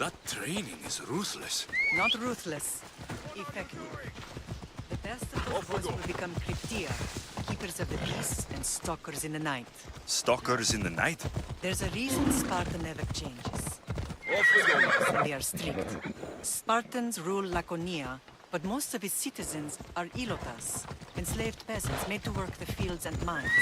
That training is ruthless. Not ruthless. Effective. The best of those boys will become Cryptia, keepers of the peace and stalkers in the night. Stalkers in the night? There's a reason Sparta never changes. Off we go. They are strict. Spartans rule Laconia, but most of its citizens are ilotas, enslaved peasants made to work the fields and mines.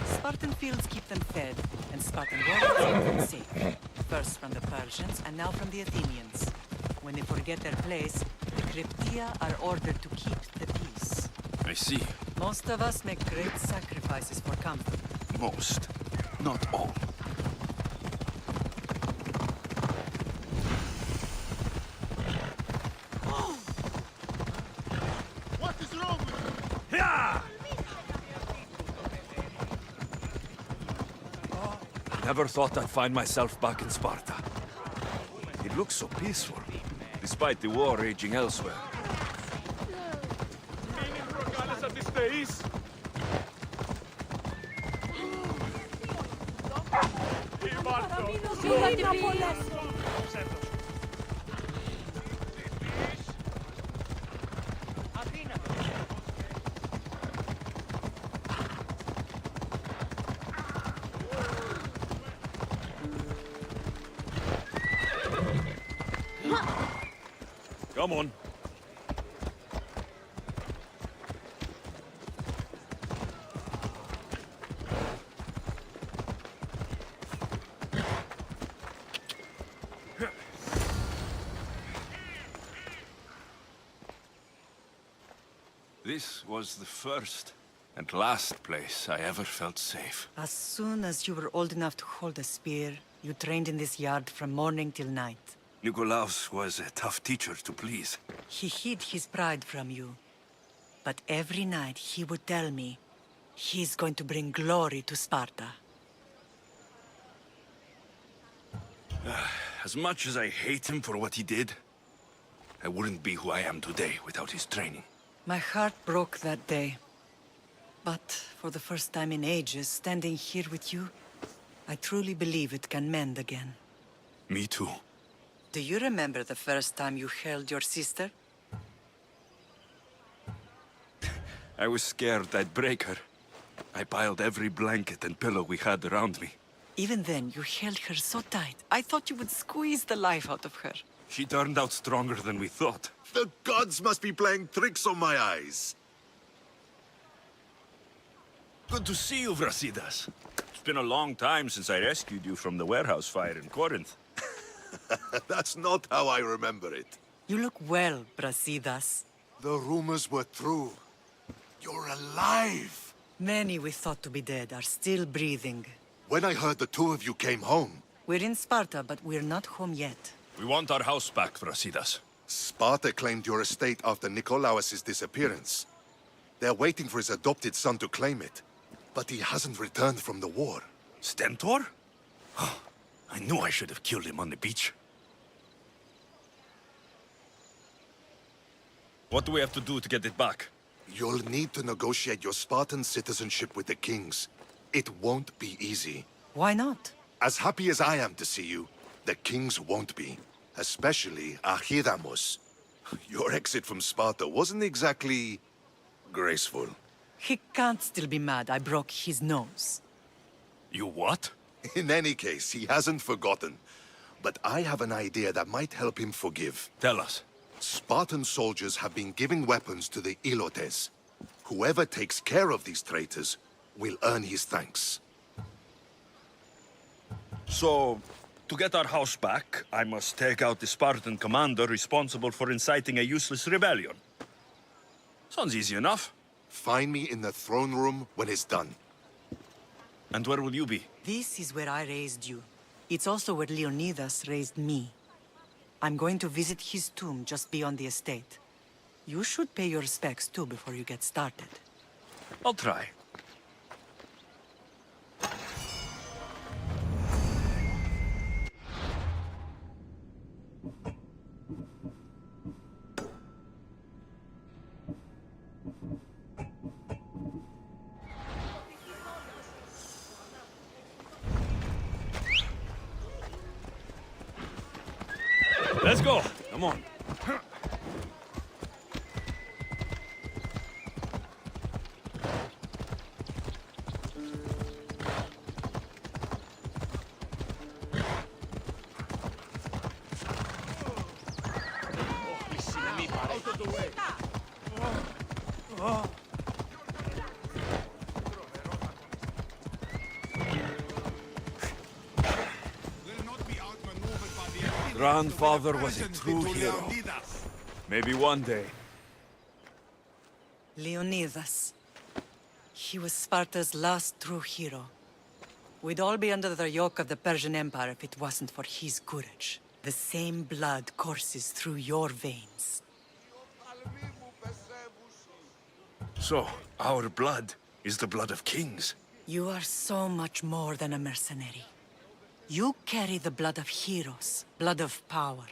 Spartan fields keep them fed, and Spartan warriors keep them safe. First from the Persians, and now from the Athenians. When they forget their place, the Cryptia are ordered to keep the peace. I see. Most of us make great sacrifices for comfort. Most. Not all. What is wrong with you? Yeah! Never thought I'd find myself back in Sparta. It looks so peaceful, despite the war raging elsewhere. Come on. This was the first and last place I ever felt safe. As soon as you were old enough to hold a spear, you trained in this yard from morning till night. Nikolaos was a tough teacher to please. He hid his pride from you. But every night he would tell me, he's going to bring glory to Sparta. As much as I hate him for what he did, I wouldn't be who I am today without his training. My heart broke that day. But for the first time in ages, standing here with you, I truly believe it can mend again. Me too. Do you remember the first time you held your sister? I was scared I'd break her. I piled every blanket and pillow we had around me. Even then, you held her so tight. I thought you would squeeze the life out of her. She turned out stronger than we thought. The gods must be playing tricks on my eyes. Good to see you, Brasidas. It's been a long time since I rescued you from the warehouse fire in Corinth. That's not how I remember it. You look well, Brasidas. The rumors were true. You're alive! Many we thought to be dead are still breathing. When I heard the two of you came home, We're in Sparta, but we're not home yet. We want our house back, Brasidas. Sparta claimed your estate after Nikolaos' disappearance. They're waiting for his adopted son to claim it. But he hasn't returned from the war. Stentor? I knew I should have killed him on the beach. What do we have to do to get it back? You'll need to negotiate your Spartan citizenship with the kings. It won't be easy. Why not? As happy as I am to see you, the kings won't be. Especially Archidamos. Your exit from Sparta wasn't exactly graceful. He can't still be mad I broke his nose. You what? In any case, he hasn't forgotten. But I have an idea that might help him forgive. Tell us. Spartan soldiers have been giving weapons to the Ilotes. Whoever takes care of these traitors will earn his thanks. So, to get our house back, I must take out the Spartan commander responsible for inciting a useless rebellion. Sounds easy enough. Find me in the throne room when it's done. And where will you be? This is where I raised you. It's also where Leonidas raised me. I'm going to visit his tomb just beyond the estate. You should pay your respects too before you get started. I'll try. Let's go. Come on. Grandfather was a true hero. Maybe one day. Leonidas. He was Sparta's last true hero. We'd all be under the yoke of the Persian Empire if it wasn't for his courage. The same blood courses through your veins. So, our blood is the blood of kings. You are so much more than a mercenary. You carry the blood of heroes, blood of power.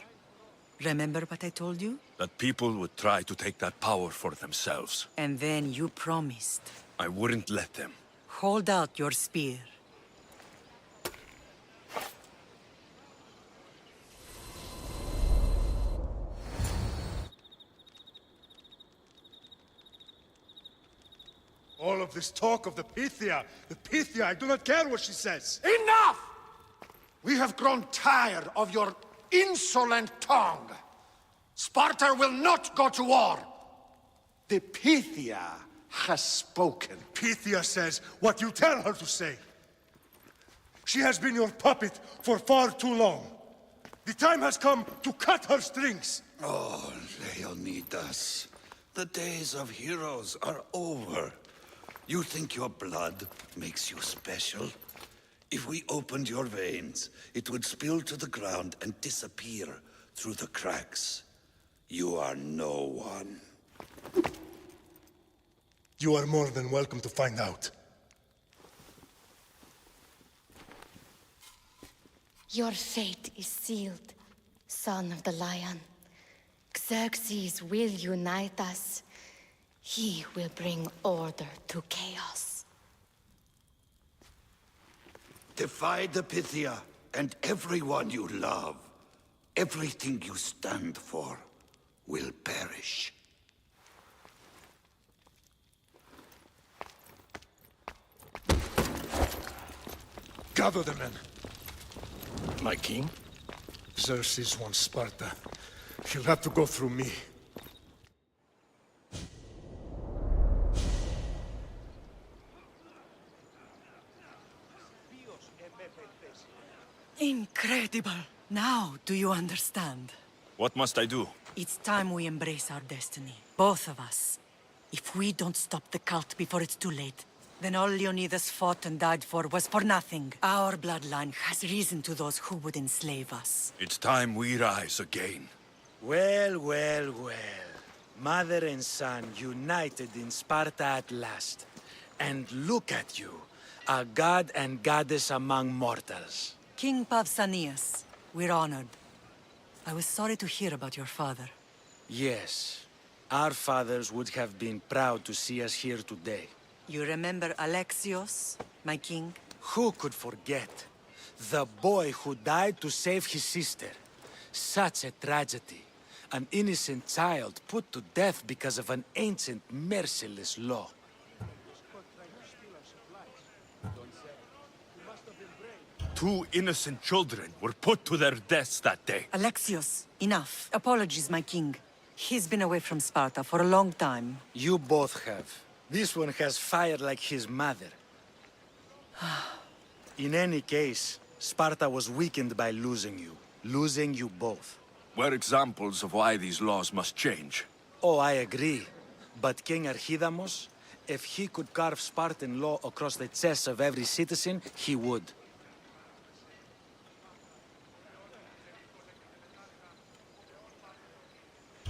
Remember what I told you? That people would try to take that power for themselves. And then you promised. I wouldn't let them. Hold out your spear. All of this talk of the Pythia, I do not care what she says. Enough! We have grown tired of your insolent tongue. Sparta will not go to war. The Pythia has spoken. Pythia says what you tell her to say. She has been your puppet for far too long. The time has come to cut her strings. Oh, Leonidas, the days of heroes are over. You think your blood makes you special? If we opened your veins, it would spill to the ground and disappear through the cracks. You are no one. You are more than welcome to find out. Your fate is sealed, son of the lion. Xerxes will unite us. He will bring order to chaos. Defy the Pythia and everyone you love. Everything you stand for will perish. Gather the men. My king? Xerxes wants Sparta. He'll have to go through me. Incredible! Now, do you understand? What must I do? It's time we embrace our destiny. Both of us. If we don't stop the cult before it's too late, then all Leonidas fought and died for was for nothing. Our bloodline has risen to those who would enslave us. It's time we rise again. Well, well, well. Mother and son united in Sparta at last. And look at you, a god and goddess among mortals. King Pausanias, we're honored. I was sorry to hear about your father. Yes, our fathers would have been proud to see us here today. You remember Alexios, my king? Who could forget? The boy who died to save his sister. Such a tragedy. An innocent child put to death because of an ancient, merciless law. Two innocent children were put to their deaths that day. Alexios, enough. Apologies, my king. He's been away from Sparta for a long time. You both have. This one has fire like his mother. In any case, Sparta was weakened by losing you both. We're examples of why these laws must change. Oh, I agree. But King Archidamos, if he could carve Spartan law across the chests of every citizen, he would.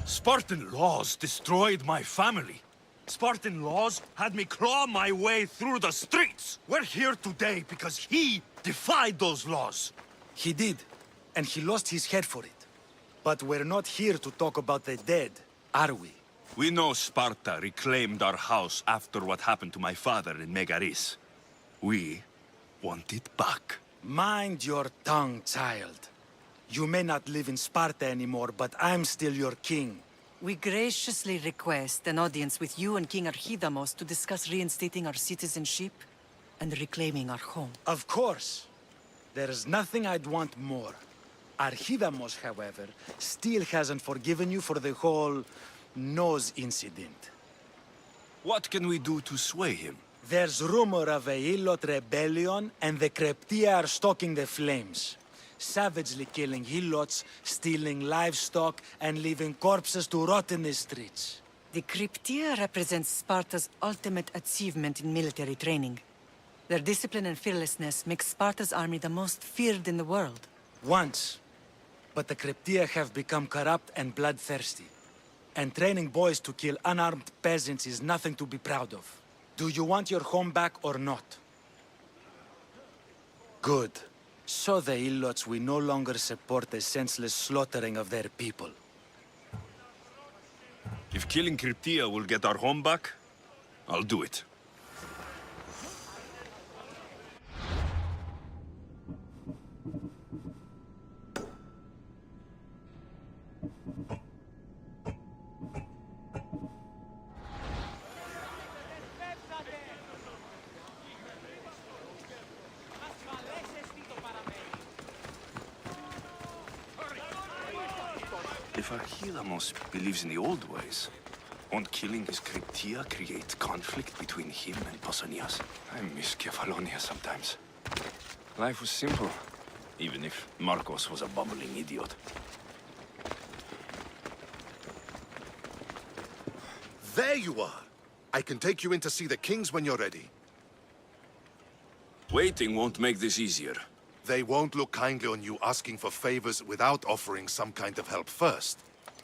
Spartan laws destroyed my family. Spartan laws had me claw my way through the streets. We're here today because he defied those laws. He did, and he lost his head for it. But we're not here to talk about the dead, are we? We know Sparta reclaimed our house after what happened to my father in Megaris. We want it back. Mind your tongue, child. You may not live in Sparta anymore, but I'm still your king. We graciously request an audience with you and King Archidamos to discuss reinstating our citizenship and reclaiming our home. Of course. There's nothing I'd want more. Archidamos, however, still hasn't forgiven you for the whole nose incident. What can we do to sway him? There's rumor of a Hilot rebellion, and the Kreptia are stoking the flames. Savagely killing Hilots, stealing livestock, and leaving corpses to rot in the streets. The Cryptia represents Sparta's ultimate achievement in military training. Their discipline and fearlessness make Sparta's army the most feared in the world. Once. But the Cryptia have become corrupt and bloodthirsty. And training boys to kill unarmed peasants is nothing to be proud of. Do you want your home back or not? Good. So the Ilots will no longer support the senseless slaughtering of their people. If killing Cryptia will get our home back, I'll do it. If Archidamos believes in the old ways, won't killing his Cryptia create conflict between him and Pausanias? I miss Kefalonia sometimes. Life was simple, even if Marcos was a bumbling idiot. There you are! I can take you in to see the kings when you're ready. Waiting won't make this easier. They won't look kindly on you asking for favors without offering some kind of help first.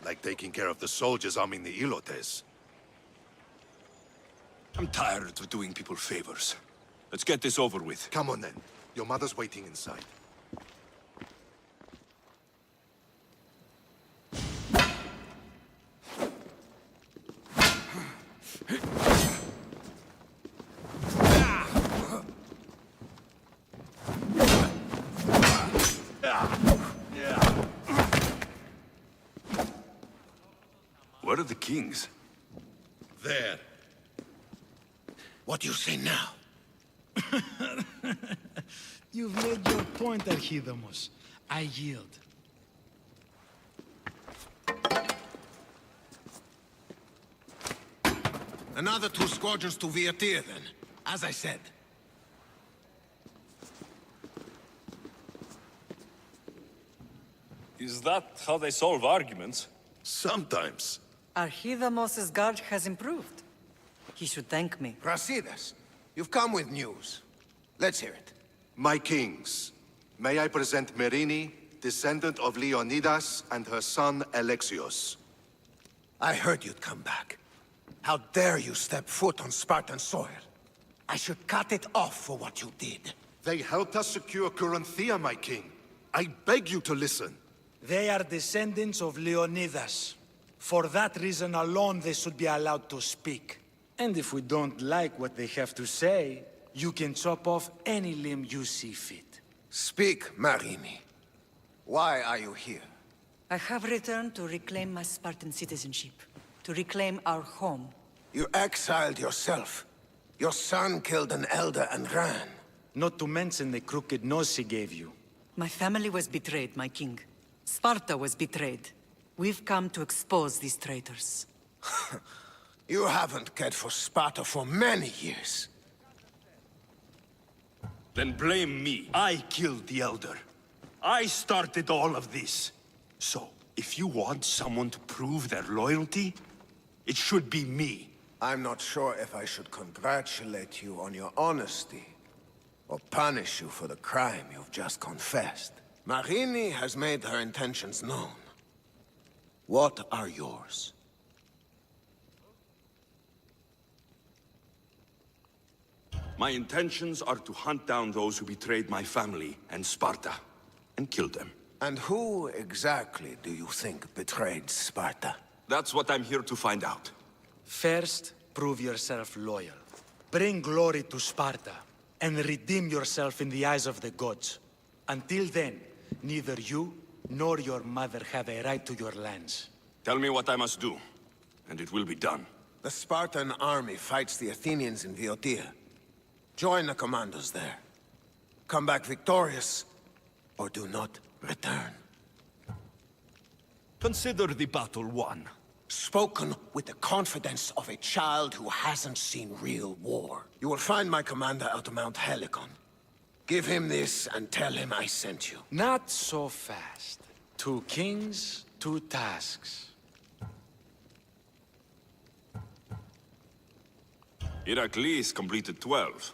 Like taking care of the soldiers arming the Ilotes. I'm tired of doing people favors. Let's get this over with. Come on then. Your mother's waiting inside. Where are the kings? There. What do you say now? You've made your point, Archidamos. I yield. Another 2 squadrons to Viatir, then. As I said. Is that how they solve arguments? Sometimes. Archidamos' guard has improved. He should thank me. Brasidas, you've come with news. Let's hear it. My kings, may I present Merini, descendant of Leonidas, and her son Alexios. I heard you'd come back. How dare you step foot on Spartan soil? I should cut it off for what you did. They helped us secure Corinthia, my king. I beg you to listen. They are descendants of Leonidas. For that reason alone, they should be allowed to speak. And if we don't like what they have to say, you can chop off any limb you see fit. Speak, Marini. Why are you here? I have returned to reclaim my Spartan citizenship. To reclaim our home. You exiled yourself. Your son killed an elder and ran. Not to mention the crooked nose he gave you. My family was betrayed, my king. Sparta was betrayed. We've come to expose these traitors. You haven't cared for Sparta for many years. Then blame me. I killed the Elder. I started all of this. So, if you want someone to prove their loyalty, it should be me. I'm not sure if I should congratulate you on your honesty, or punish you for the crime you've just confessed. Marini has made her intentions known. What are yours? My intentions are to hunt down those who betrayed my family and Sparta, and kill them. And who exactly do you think betrayed Sparta? That's what I'm here to find out. First, prove yourself loyal. Bring glory to Sparta, and redeem yourself in the eyes of the gods. Until then, neither you nor your mother have a right to your lands. Tell me what I must do, and it will be done. The Spartan army fights the Athenians in Viotia. Join the commandos there. Come back victorious, or do not return. Consider the battle won. Spoken with the confidence of a child who hasn't seen real war. You will find my commander at Mount Helicon. Give him this and tell him I sent you. Not so fast. 2 kings, 2 tasks. Heracles completed 12.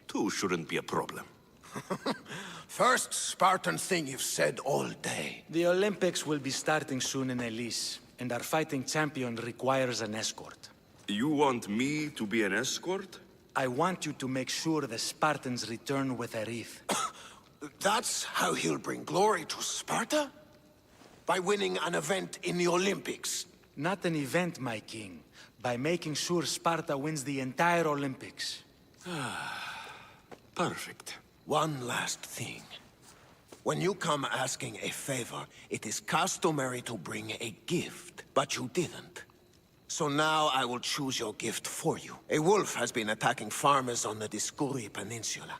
2 shouldn't be a problem. First Spartan thing you've said all day. The Olympics will be starting soon in Elise, and our fighting champion requires an escort. You want me to be an escort? I want you to make sure the Spartans return with a wreath. That's how he'll bring glory to Sparta? By winning an event in the Olympics? Not an event, my king. By making sure Sparta wins the entire Olympics. Perfect. One last thing. When you come asking a favor, it is customary to bring a gift, but you didn't. So now I will choose your gift for you. A wolf has been attacking farmers on the Discuri Peninsula.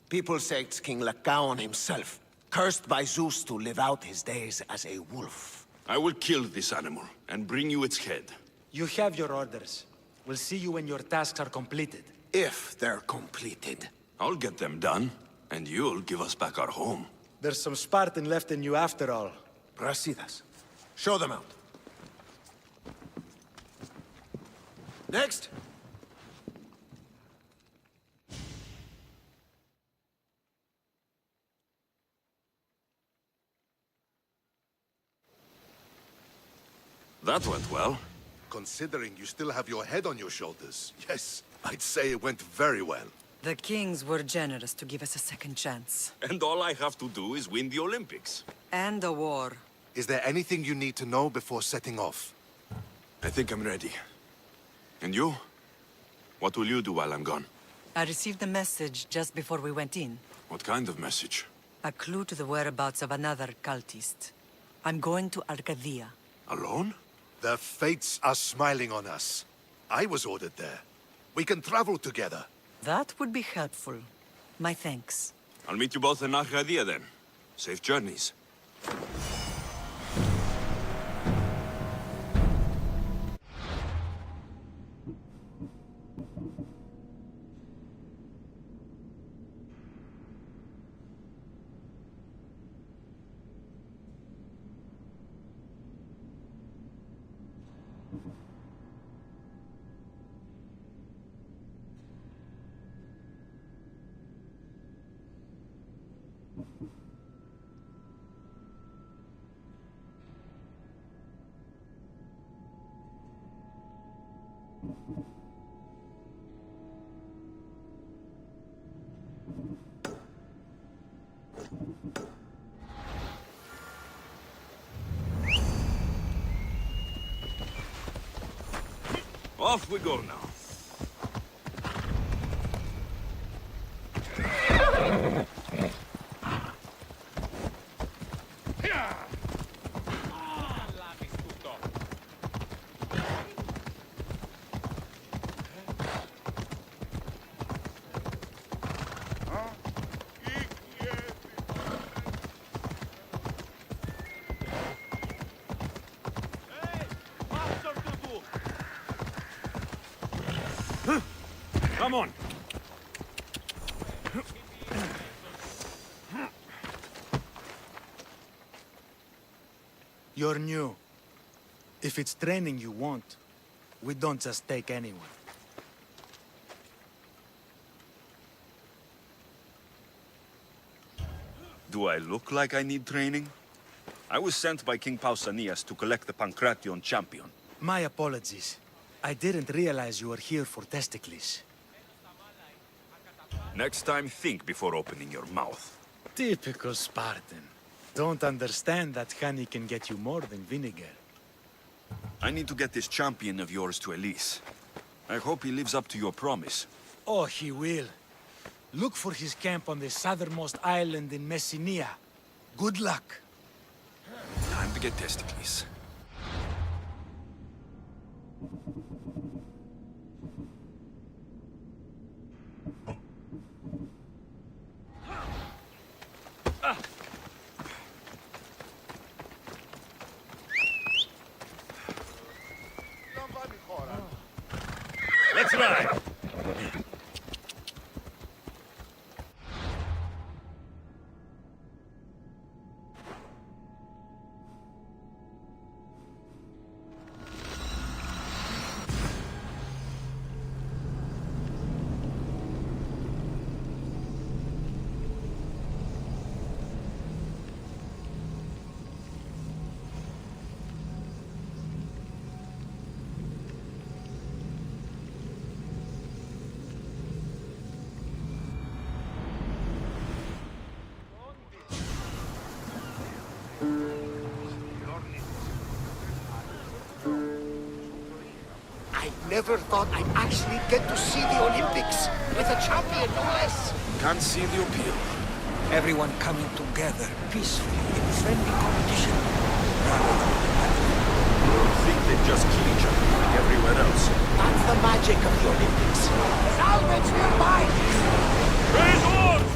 People say it's King Lycaon himself, cursed by Zeus to live out his days as a wolf. I will kill this animal and bring you its head. You have your orders. We'll see you when your tasks are completed. If they're completed. I'll get them done, and you'll give us back our home. There's some Spartan left in you after all. Brasidas. Show them out. Next. That went well. Considering you still have your head on your shoulders, yes, I'd say it went very well. The kings were generous to give us a second chance. And all I have to do is win the Olympics. And a war. Is there anything you need to know before setting off? I think I'm ready. And you? What will you do while I'm gone? I received a message just before we went in. What kind of message? A clue to the whereabouts of another cultist. I'm going to Arcadia. Alone? The fates are smiling on us. I was ordered there. We can travel together. That would be helpful. My thanks. I'll meet you both in Arcadia then. Safe journeys. Off we go now. Come on. You're new. If it's training you want, we don't just take anyone. Do I look like I need training? I was sent by King Pausanias to collect the Pancration champion. My apologies. I didn't realize you were here for Testicles. Next time, think before opening your mouth. Typical Spartan. Don't understand that honey can get you more than vinegar. I need to get this champion of yours to Elise. I hope he lives up to your promise. Oh, he will. Look for his camp on the southernmost island in Messinia. Good luck. Time to get Testicles. Let's ride! I never thought I'd actually get to see the Olympics with a champion, no less. Can't see the appeal. Everyone coming together peacefully in friendly competition. Think they just kill each other like everywhere else. That's the magic of the Olympics. Salvage nearby! Raise horns!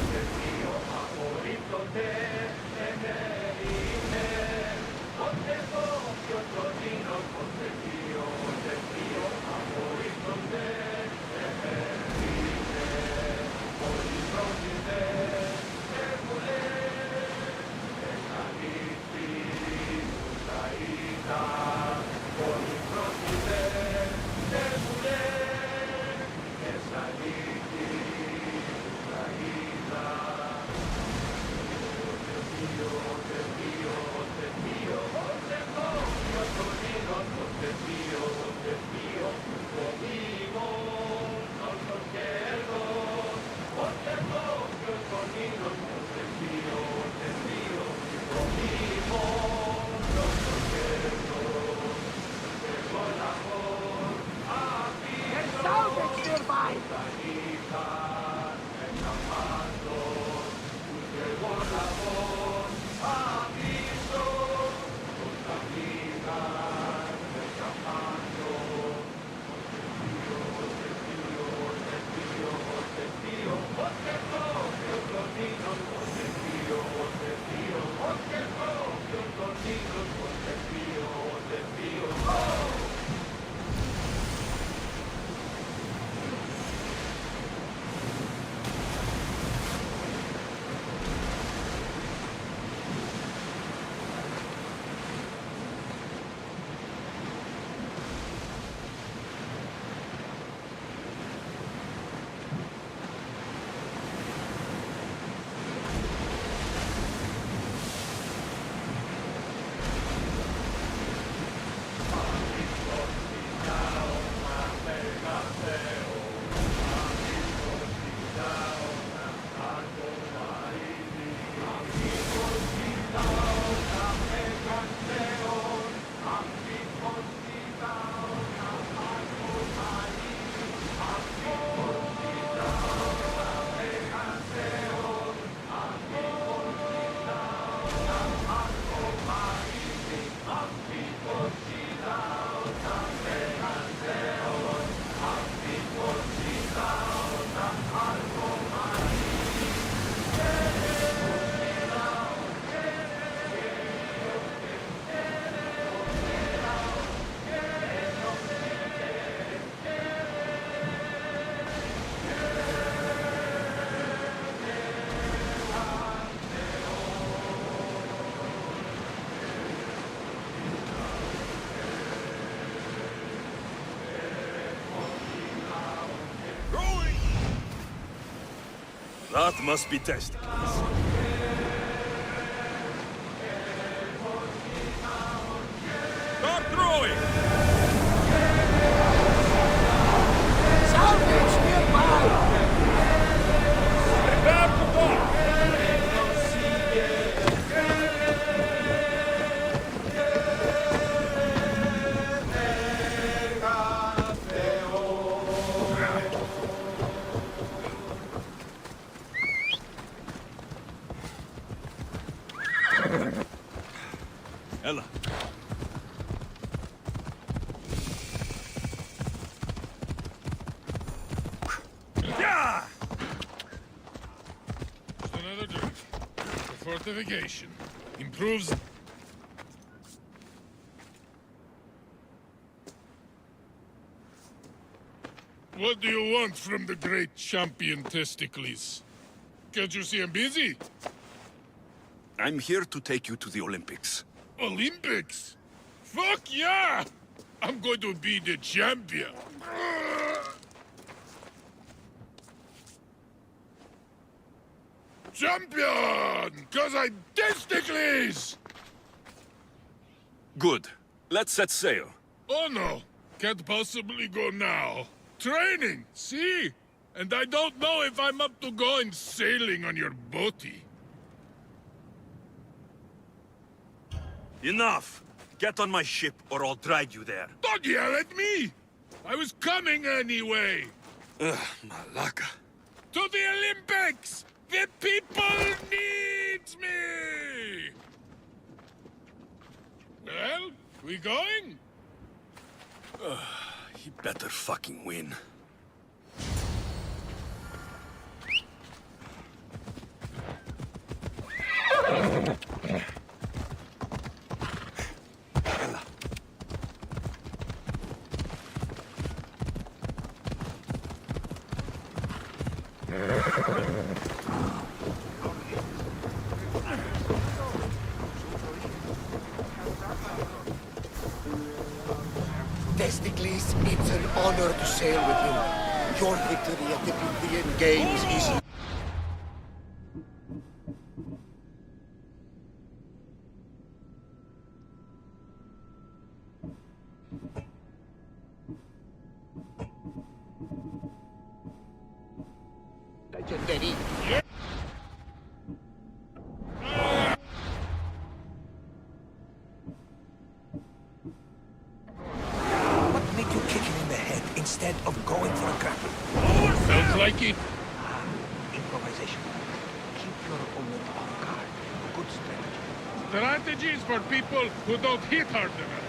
That must be Testicles. Yeah! Just another drink. For fortification. Improves... What do you want from the great champion Testicles? Can't you see I'm busy? I'm here to take you to the Olympics. Olympics? Fuck yeah! I'm going to be the champion. Champion! Cause I'm Testicles! Good. Let's set sail. Oh no, can't possibly go now. Training, see? And I don't know if I'm up to going sailing on your boaty. Enough! Get on my ship or I'll drag you there. Don't yell at me! I was coming anyway! Ugh, Malaka. To the Olympics! The people needs me! Well, we going? He better fucking win. Testicles, it's an honor to sail with you. Your victory at the Pythian Games is... legendary. What made you kick him in the head instead of going for a grapple? Felt like it. Improvisation. Keep your opponent off guard. Good strategy. Strategies for people who don't hit hard enough.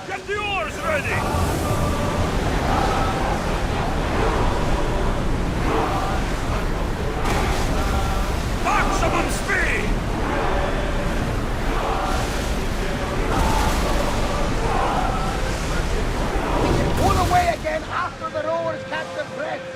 Get the oars ready! Maximum speed! Pull away again after the rowers catch their breath.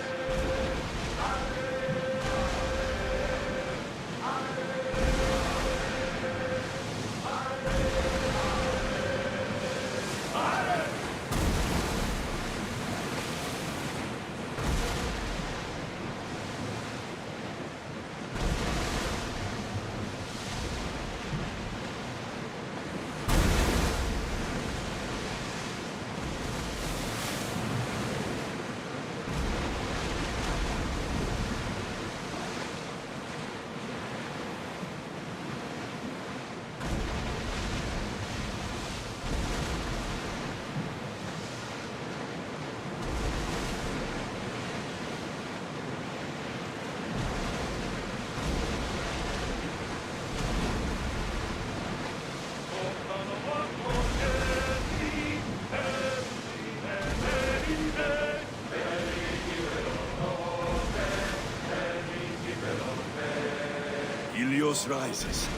Helios rises.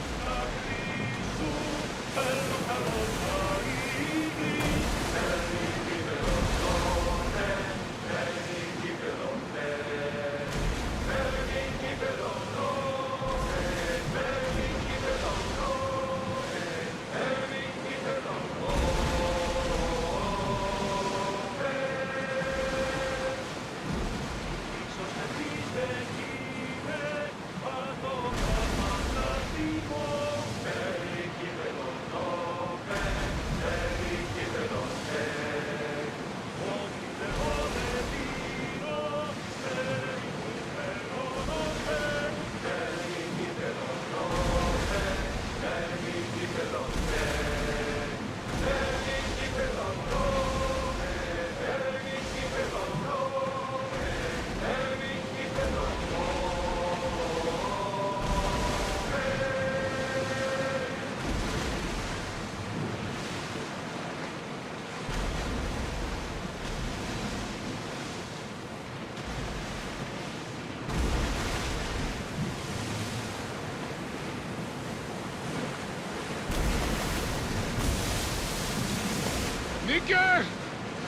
Seeker!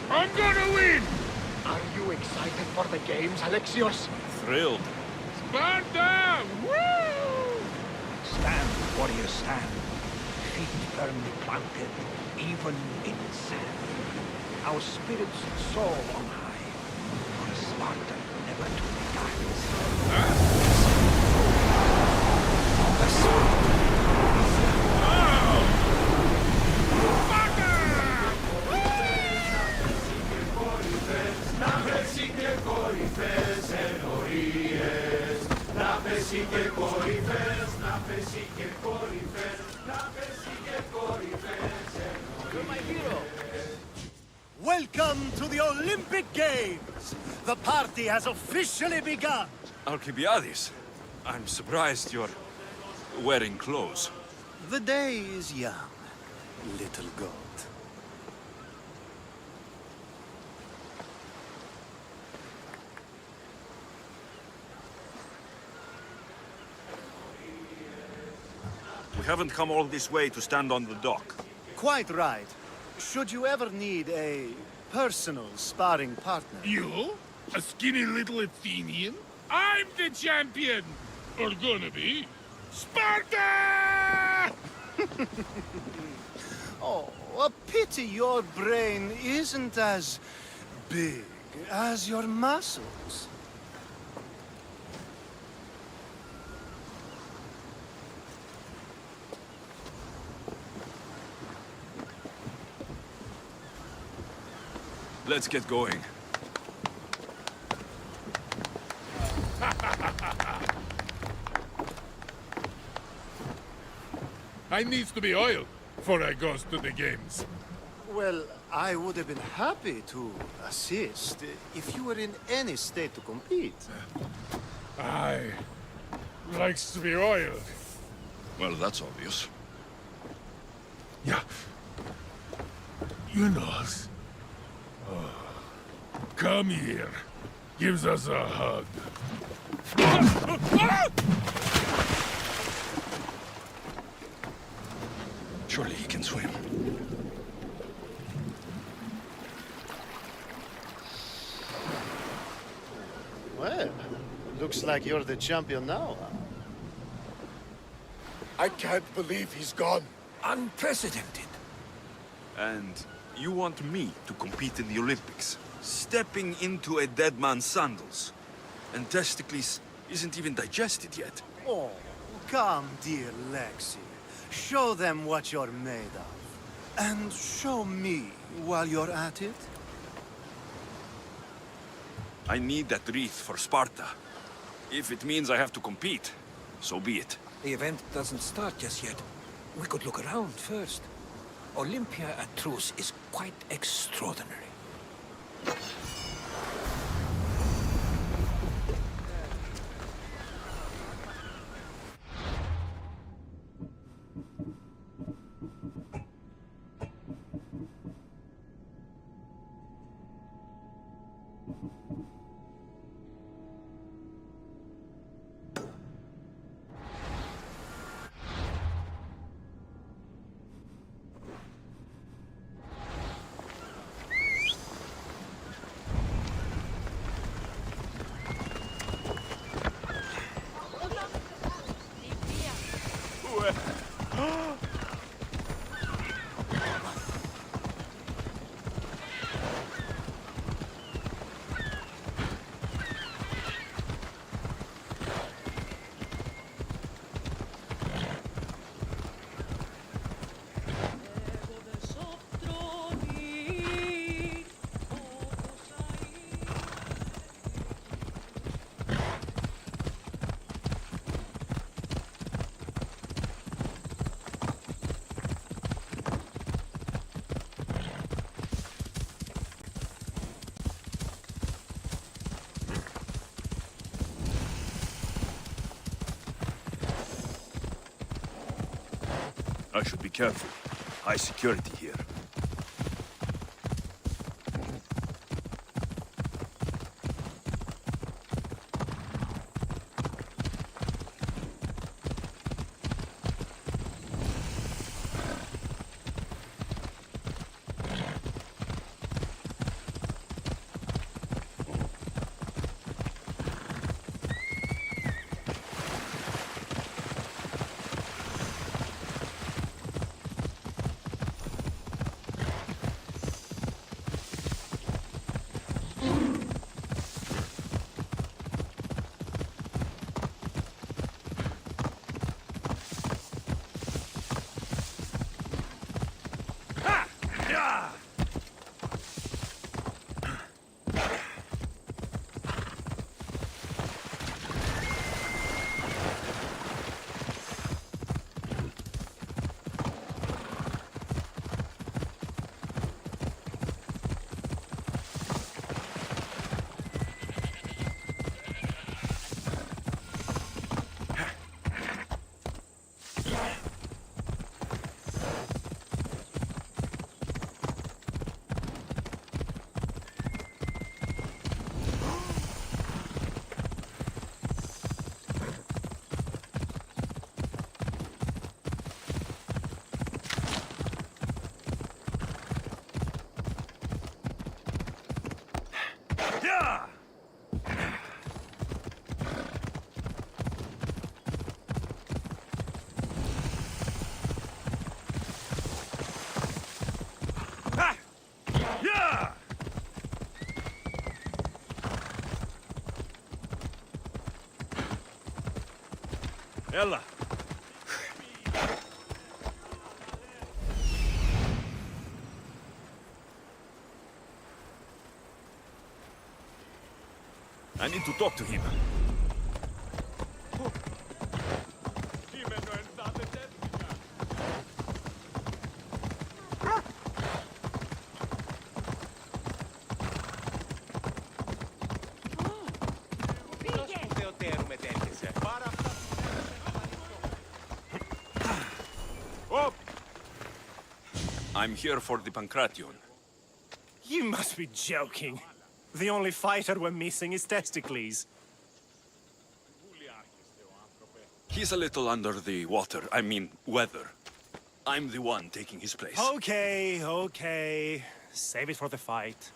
I'm gonna win! Are you excited for the games, Alexios? Thrilled. Sparta! Woo! Stand, warriors, stand. Feet firmly planted, even in sand. Our spirits soar on high, for Sparta never to dies. Welcome to the Olympic Games! The party has officially begun! Alcibiades, I'm surprised you're wearing clothes. The day is young, little goat. We haven't come all this way to stand on the dock. Quite right. Should you ever need a personal sparring partner... You? A skinny little Athenian? I'm the champion! Or gonna be. Sparta! Oh, a pity your brain isn't as big as your muscles. Let's get going. I needs to be oiled before I goes to the games. Well, I would have been happy to assist if you were in any state to compete. I likes to be oiled. Well, that's obvious. Yeah. You know. Come here. Gives us a hug. Surely he can swim. Well, looks like you're the champion now. I can't believe he's gone. Unprecedented. And you want me to compete in the Olympics? Stepping into a dead man's sandals. And Testicles isn't even digested yet. Oh, come, dear Lexi. Show them what you're made of. And show me while you're at it. I need that wreath for Sparta. If it means I have to compete, so be it. The event doesn't start just yet. We could look around first. Olympia at truce is quite extraordinary. I should be careful. High security here. Ella. I need to talk to him. I'm here for the Pancration. You must be joking. The only fighter we're missing is Testicles. He's a little under the water. I mean, weather. I'm the one taking his place. Okay, okay. Save it for the fight.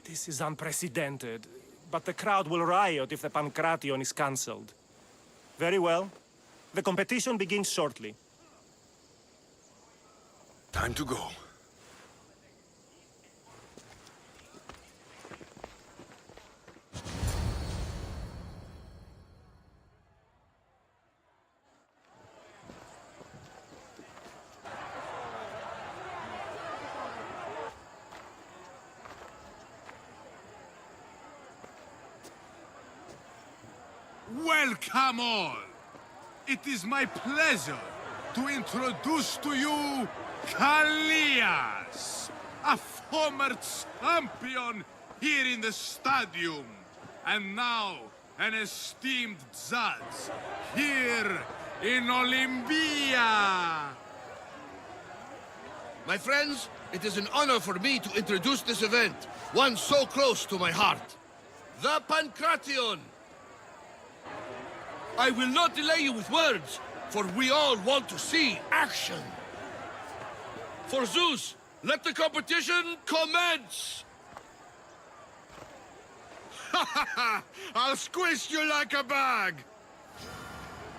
This is unprecedented. But the crowd will riot if the Pancration is cancelled. Very well. The competition begins shortly. Time to go. Welcome all! It is my pleasure to introduce to you Kalias, a former champion here in the stadium, and now an esteemed judge here in Olympia. My friends, it is an honor for me to introduce this event, one so close to my heart. The Pancration! I will not delay you with words, for we all want to see action. For Zeus, let the competition commence! Ha ha ha! I'll squish you like a bag!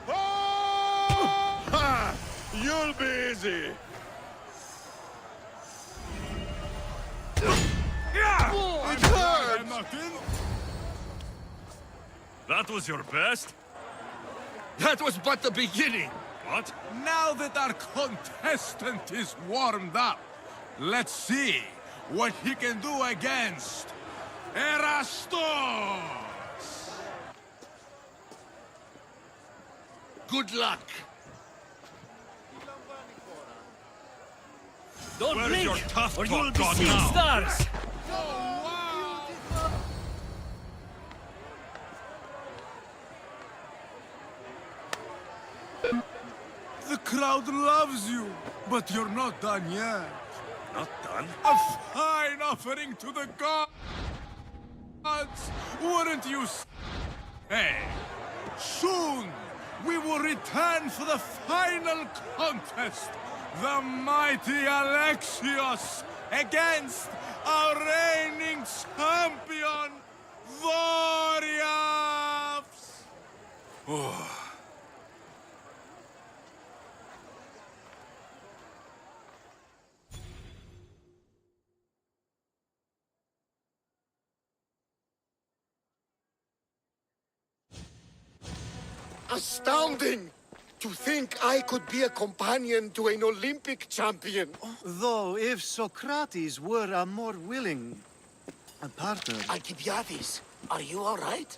Oh! Ha! You'll be easy! Oh, it hurts! That was your best? That was but the beginning! What? Now that our contestant is warmed up, let's see what he can do against Erastos! Good luck! Don't blink, your tough or you'll be seeing stars! The crowd loves you, but you're not done yet. Not done? A fine offering to the gods, wouldn't you say? Soon, we will return for the final contest. The mighty Alexios against our reigning champion, Variaps! Oh. Astounding! To think I could be a companion to an Olympic champion. Though, if Socrates were a more willing partner... Alcibiades, are you all right?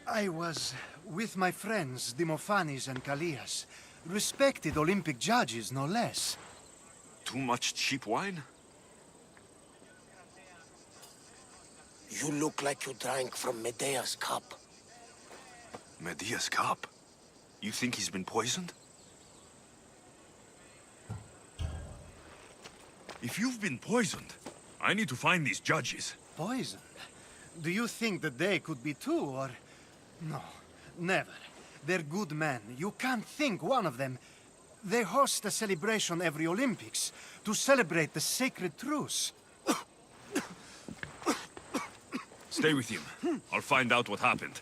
I was with my friends, Demophanes and Callias. Respected Olympic judges, no less. Too much cheap wine? You look like you drank from Medea's cup. Medea's cup? You think he's been poisoned? If you've been poisoned, I need to find these judges. Poisoned? Do you think that they could be too, or... No, never. They're good men. You can't think one of them. They host a celebration every Olympics to celebrate the sacred truce. Stay with him. I'll find out what happened.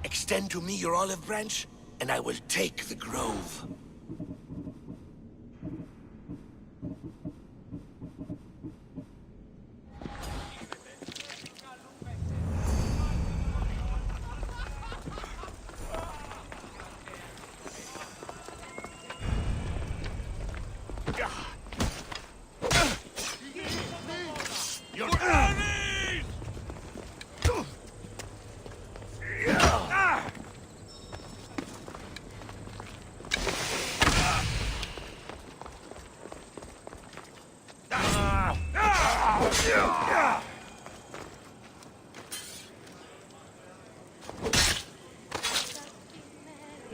Extend to me your olive branch, and I will take the grove.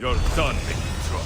You're done making trouble.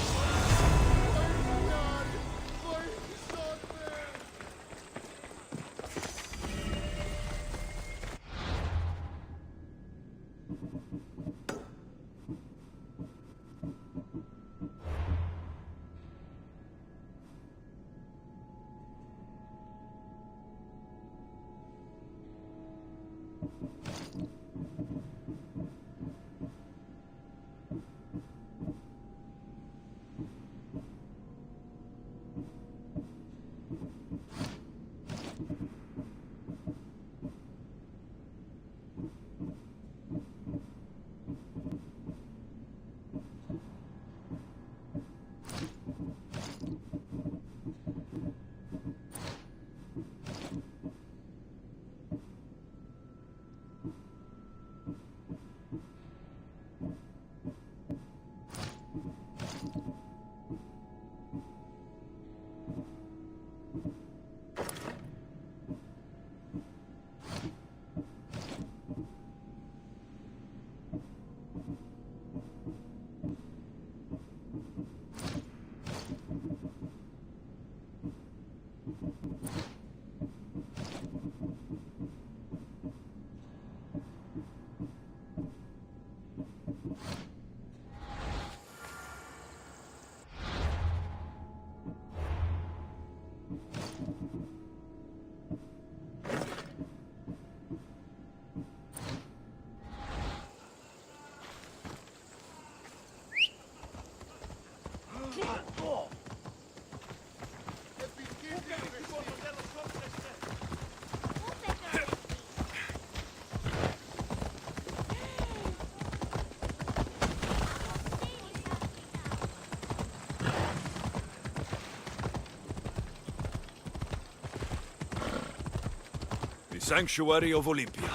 Sanctuary of Olympia,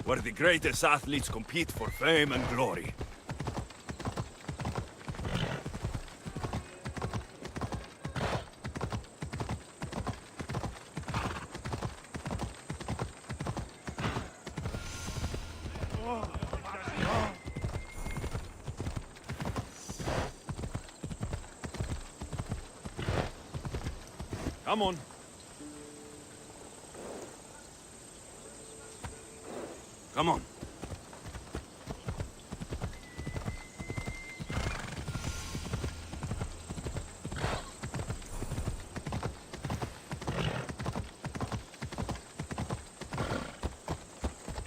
where the greatest athletes compete for fame and glory. Come on. Come on.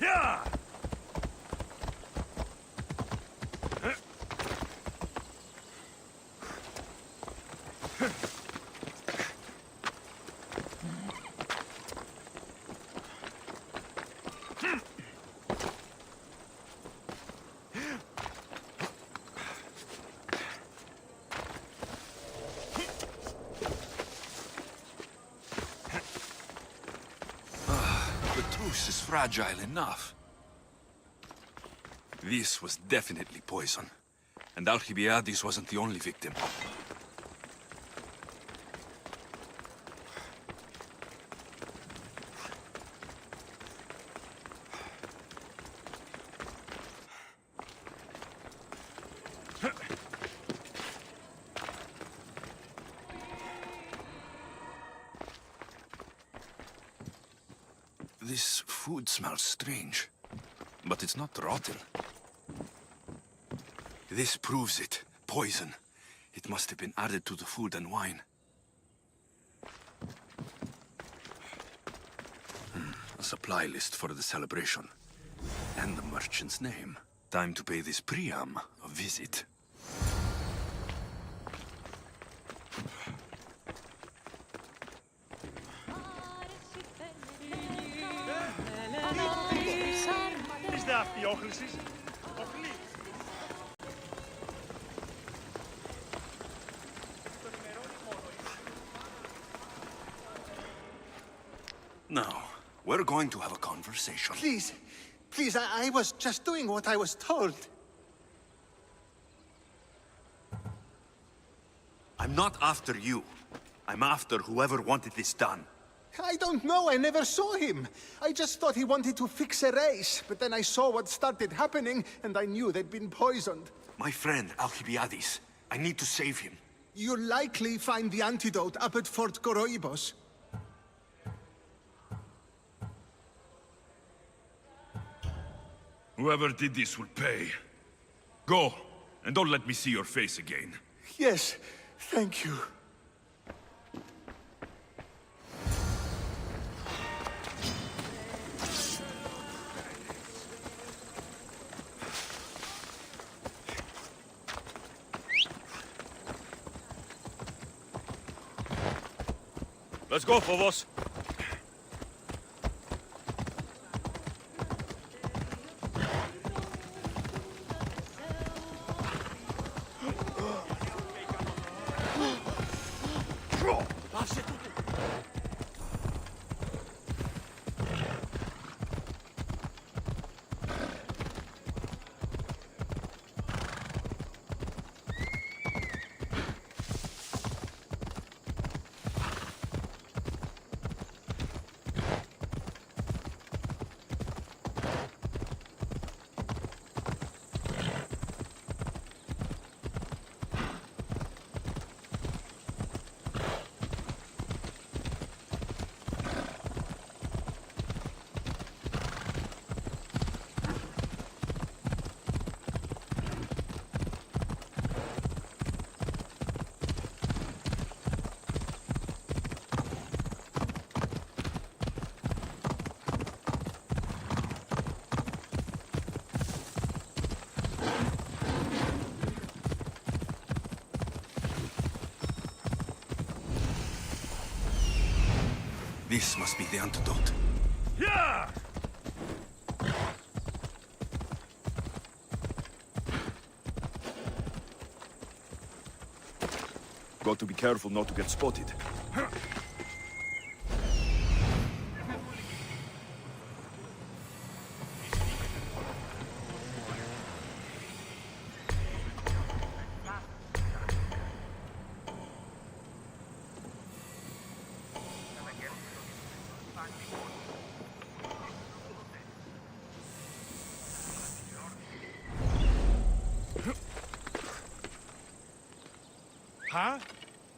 Yeah! Is fragile enough. This was definitely poison. And Alcibiades wasn't the only victim. This food smells strange, but it's not rotten. This proves it. Poison. It must have been added to the food and wine. A supply list for the celebration. And the merchant's name. Time to pay this Priam a visit. Now, we're going to have a conversation. Please, please, I was just doing what I was told. I'm not after you. I'm after whoever wanted this done. I don't know, I never saw him. I just thought he wanted to fix a race, but then I saw what started happening, and I knew they'd been poisoned. My friend, Alcibiades. I need to save him. You'll likely find the antidote up at Fort Coroibos. Whoever did this will pay. Go, and don't let me see your face again. Yes, thank you. Let's go, Phobos. This must be the antidote. Yeah! Got to be careful not to get spotted. Huh?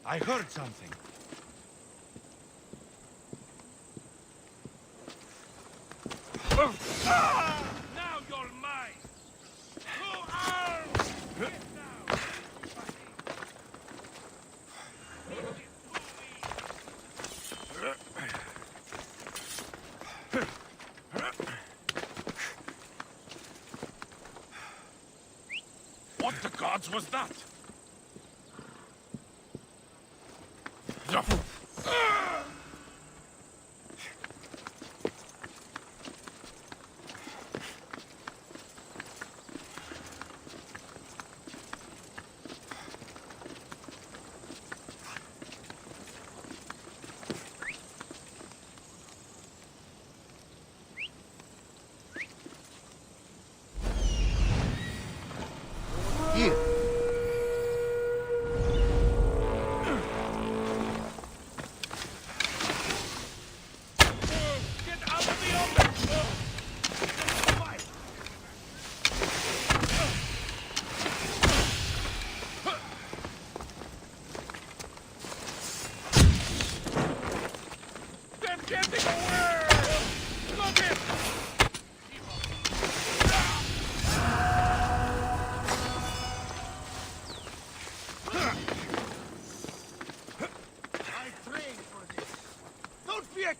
I heard something. Now you're mine! Who are... What the gods was that? Here.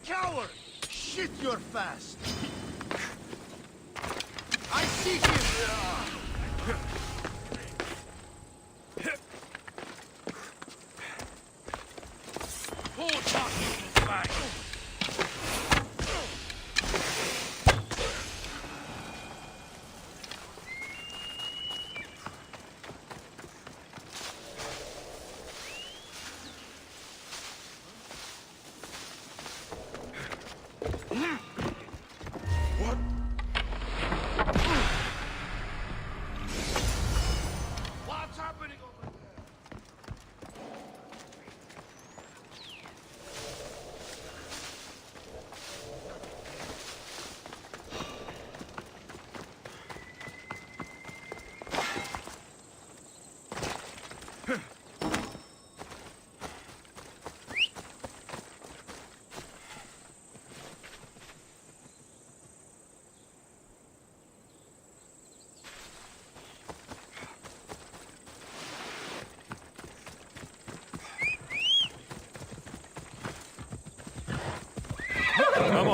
Coward! Shit, you're fast! I see him! Who taught you to fight?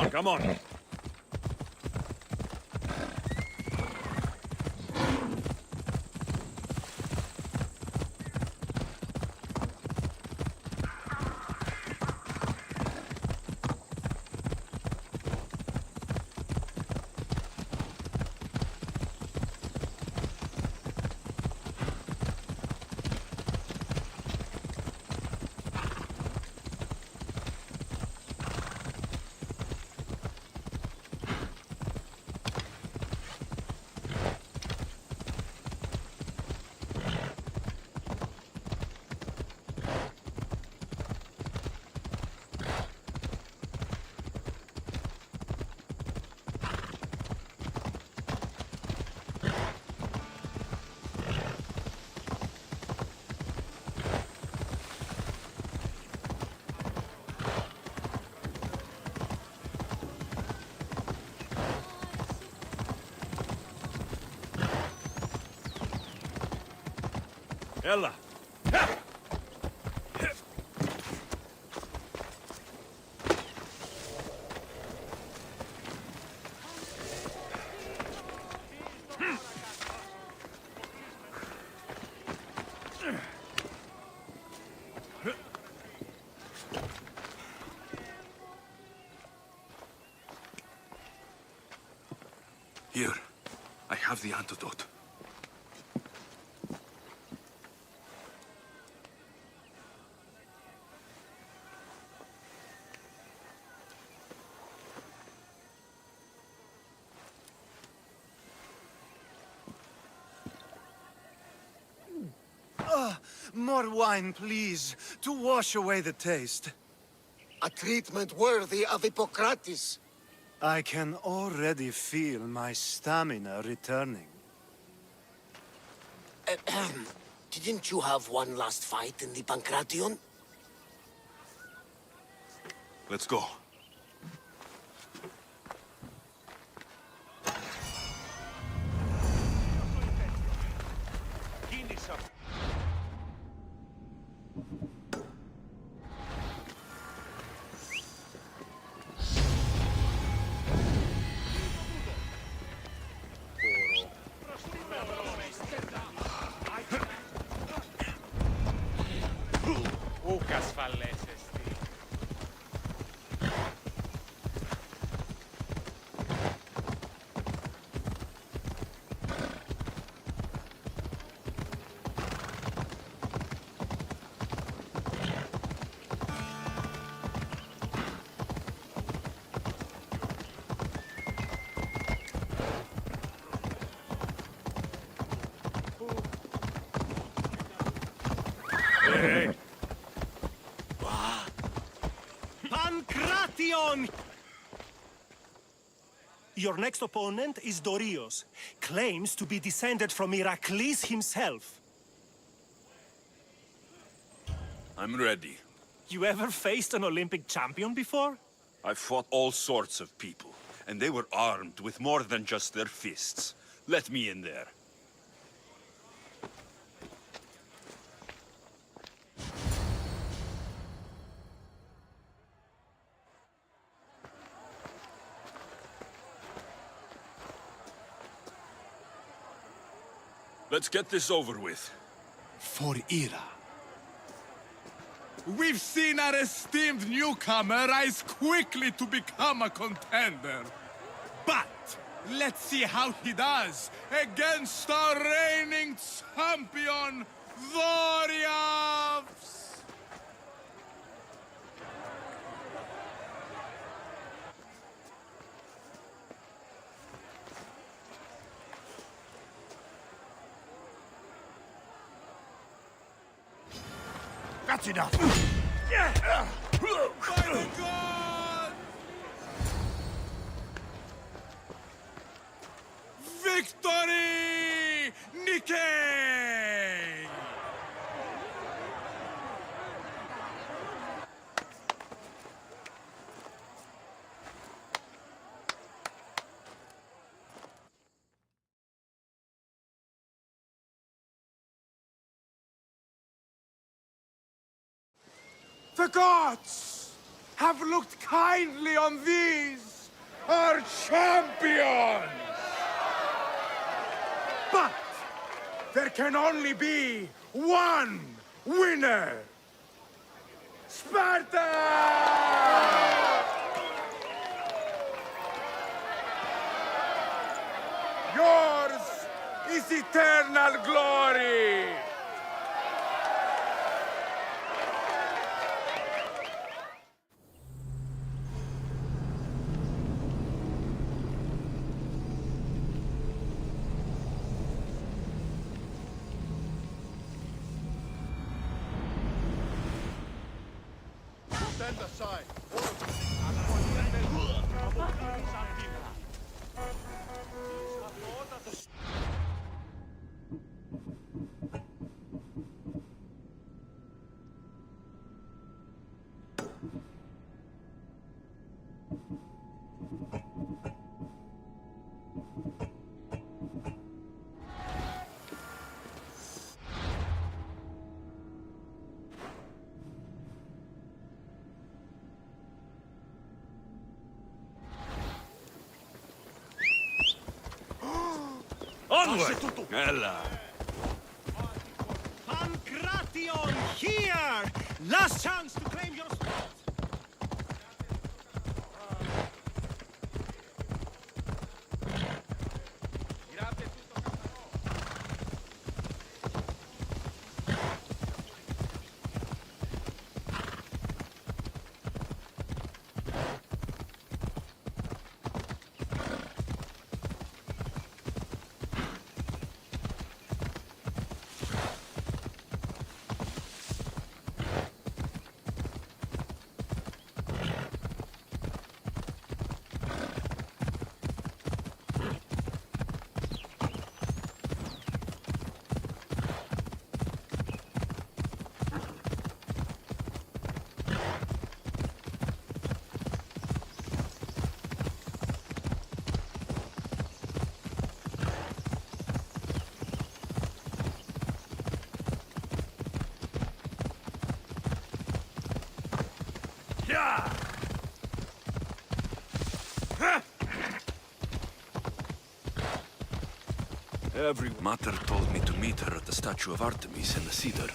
Come on. Ella. Here, I have the antidote. More wine, please, to wash away the taste. A treatment worthy of Hippocrates. I can already feel my stamina returning. Didn't you have one last fight in the Pancration? Let's go. Pancration! Your next opponent is Dorios. Claims to be descended from Heracles himself. I'm ready. You ever faced an Olympic champion before? I've fought all sorts of people, and they were armed with more than just their fists. Let me in there. Let's get this over with. For Ira. We've seen our esteemed newcomer rise quickly to become a contender. But let's see how he does against our reigning champion, Dorios! That's enough! By the God! Victory! Nikkei! The gods have looked kindly on these! are champions! But there can only be one winner! Sparta! Yours is eternal glory! Stand aside. Onward! Ella! Pancration here! Last chance to claim your spot! Every Mater told me to meet her at the statue of Artemis in the Cedar.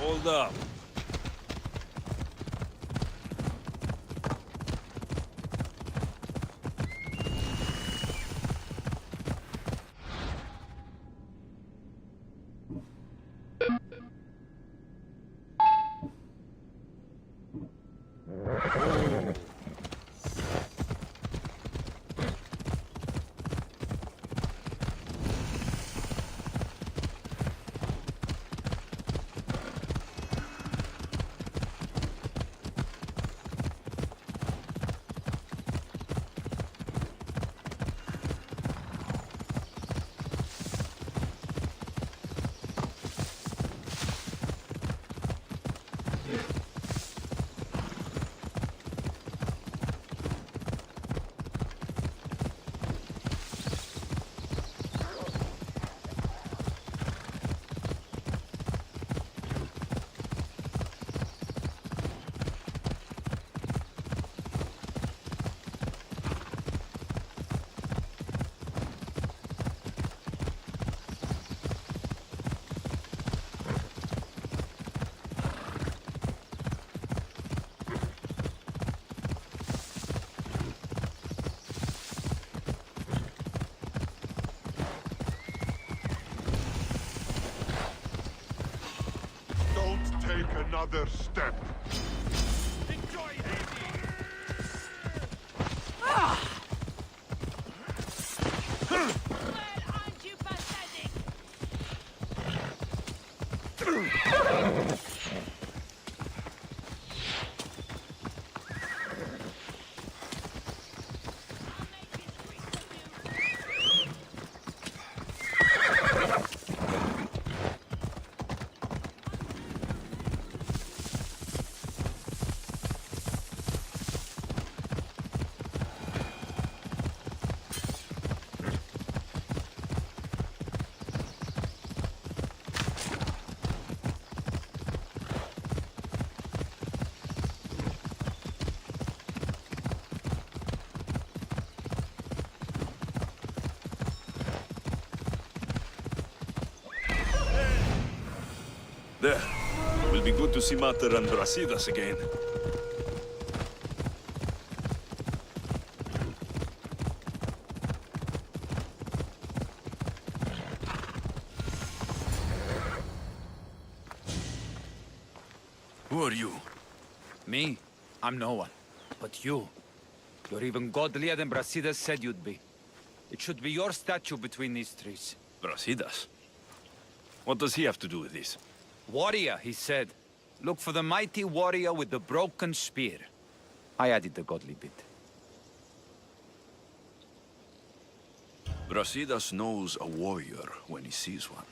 Hold up. Another step. Enjoy Hades! Aren't you pathetic? There. Will be good to see Mater and Brasidas again. Who are you? Me? I'm no one. But you. You're even godlier than Brasidas said you'd be. It should be your statue between these trees. Brasidas? What does he have to do with this? Warrior, he said. Look for the mighty warrior with the broken spear. I added the godly bit. Brasidas knows a warrior when he sees one.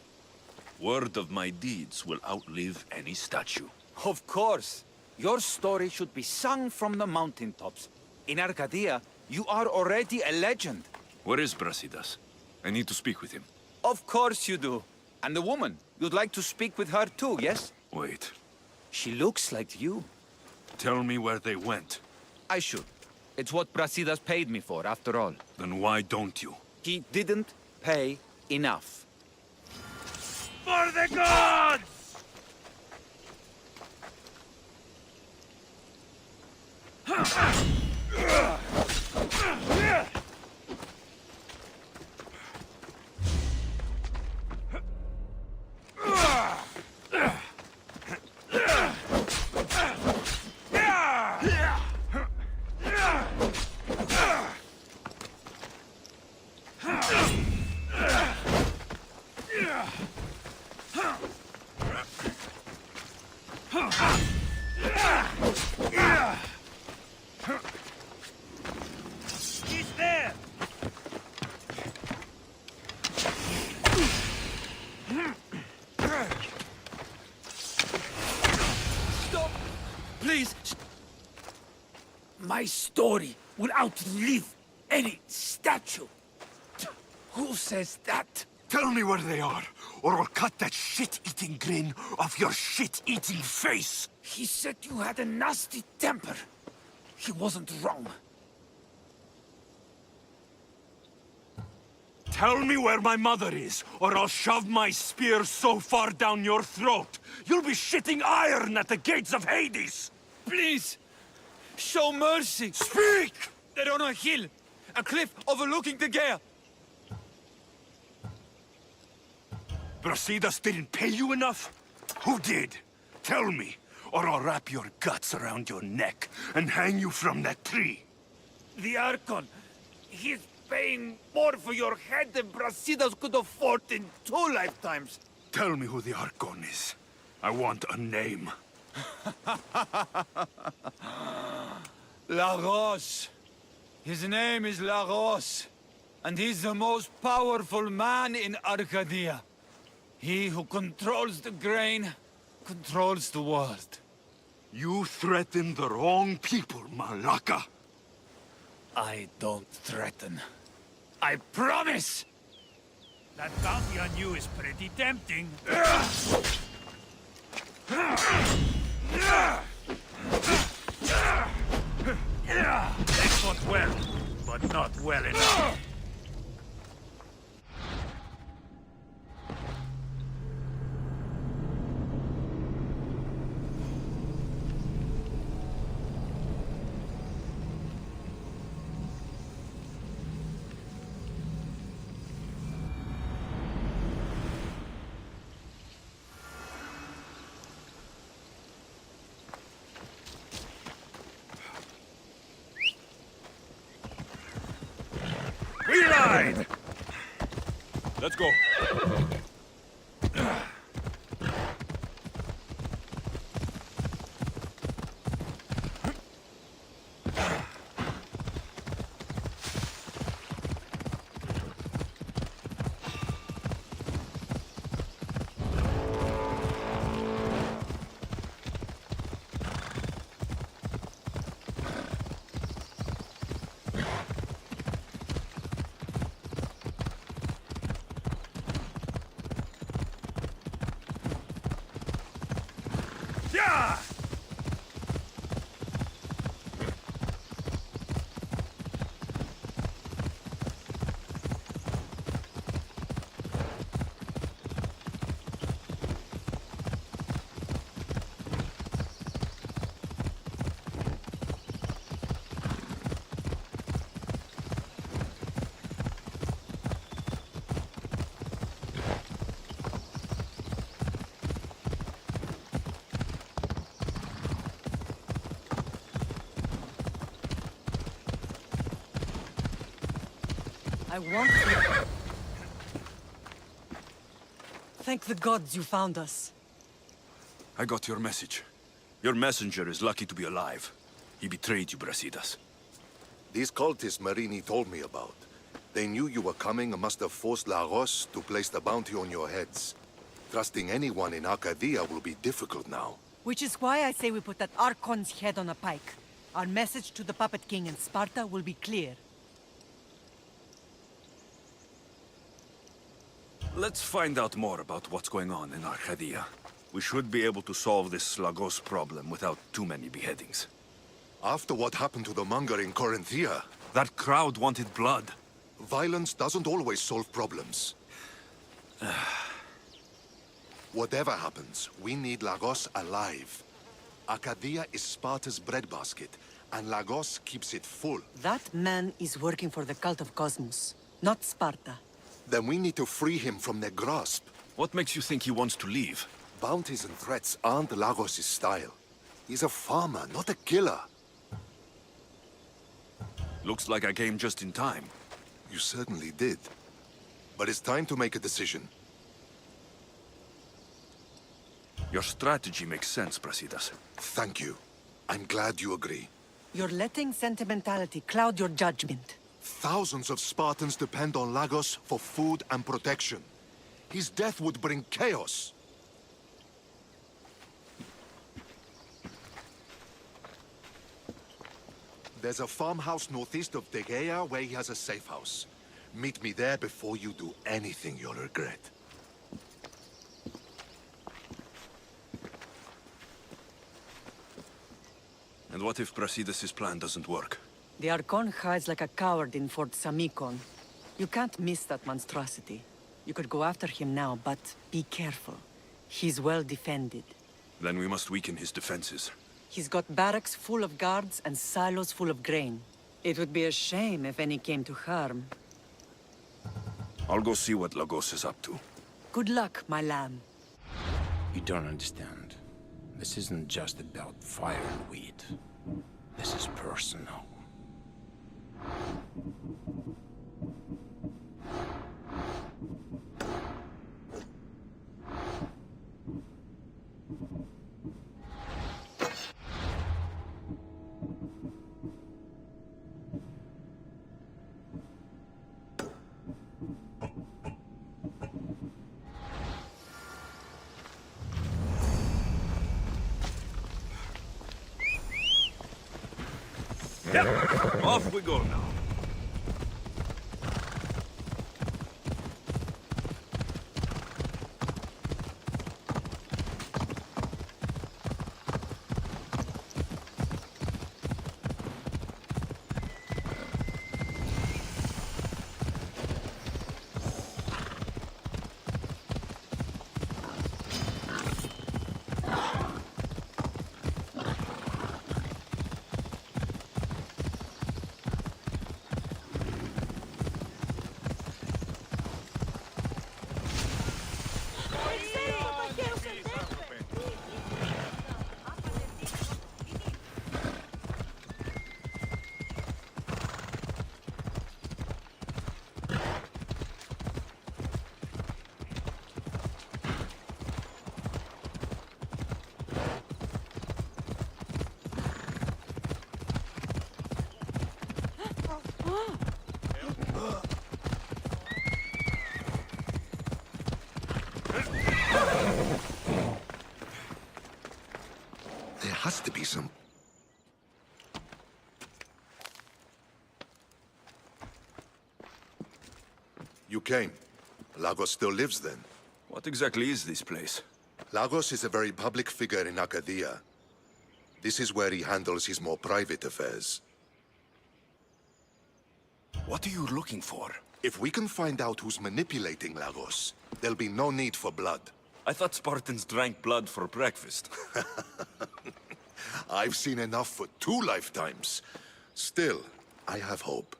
Word of my deeds will outlive any statue. Of course. Your story should be sung from the mountaintops. In Arcadia, you are already a legend. Where is Brasidas? I need to speak with him. Of course you do. And the woman, you'd like to speak with her too, yes? Wait. She looks like you. Tell me where they went. I should. It's what Brasidas paid me for, after all. Then why don't you? He didn't pay enough. For the gods! He's there! Stop! Please! My story will outlive any statue. Who says that? Tell me where they are, or I'll cut that shit-eating grin off your shit-eating face! He said you had a nasty temper. He wasn't wrong. Tell me where my mother is, or I'll shove my spear so far down your throat, you'll be shitting iron at the gates of Hades! Please! Show mercy! Speak! They're on a hill. A cliff overlooking the gale. Brasidas didn't pay you enough? Who did? Tell me, or I'll wrap your guts around your neck and hang you from that tree. The Archon. He's paying more for your head than Brasidas could afford in 2 lifetimes. Tell me who the Archon is. I want a name. Lagos. His name is Lagos. And he's the most powerful man in Arcadia. He who controls the grain, controls the world. You threaten the wrong people, Malaka. I don't threaten. I promise! That bounty on you is pretty tempting. They fought well, but not well enough. We ride! Let's go. Yeah! I want you. Thank the gods you found us. I got your message. Your messenger is lucky to be alive. He betrayed you, Brasidas. These cultists Marini told me about. They knew you were coming and must have forced Lagos to place the bounty on your heads. Trusting anyone in Arcadia will be difficult now. Which is why I say we put that Archon's head on a pike. Our message to the Puppet King in Sparta will be clear. Let's find out more about what's going on in Arcadia. We should be able to solve this Lagos problem without too many beheadings. After what happened to the monger in Corinthia... That crowd wanted blood. Violence doesn't always solve problems. Whatever happens, we need Lagos alive. Arcadia is Sparta's breadbasket, and Lagos keeps it full. That man is working for the cult of Cosmos, not Sparta. Then we need to free him from their grasp. What makes you think he wants to leave? Bounties and threats aren't Lagos' style. He's a farmer, not a killer. Looks like I came just in time. You certainly did. But it's time to make a decision. Your strategy makes sense, Brasidas. Thank you. I'm glad you agree. You're letting sentimentality cloud your judgment. Thousands of Spartans depend on Lagos for food and protection. His death would bring chaos. There's a farmhouse northeast of Tegea where he has a safe house. Meet me there before you do anything you'll regret. And what if Brasidas' plan doesn't work? The Archon hides like a coward in Fort Samikon. You can't miss that monstrosity. You could go after him now, but be careful. He's well defended. Then we must weaken his defenses. He's got barracks full of guards and silos full of grain. It would be a shame if any came to harm. I'll go see what Lagos is up to. Good luck, my lamb. You don't understand. This isn't just about fire and weed. This is personal. Yep, off we go now. There has to be some... You came. Lagos still lives then? What exactly is this place? Lagos is a very public figure in Arcadia. This is where he handles his more private affairs. What are you looking for? If we can find out who's manipulating Lagos, there'll be no need for blood. I thought Spartans drank blood for breakfast. I've seen enough for 2 lifetimes. Still, I have hope.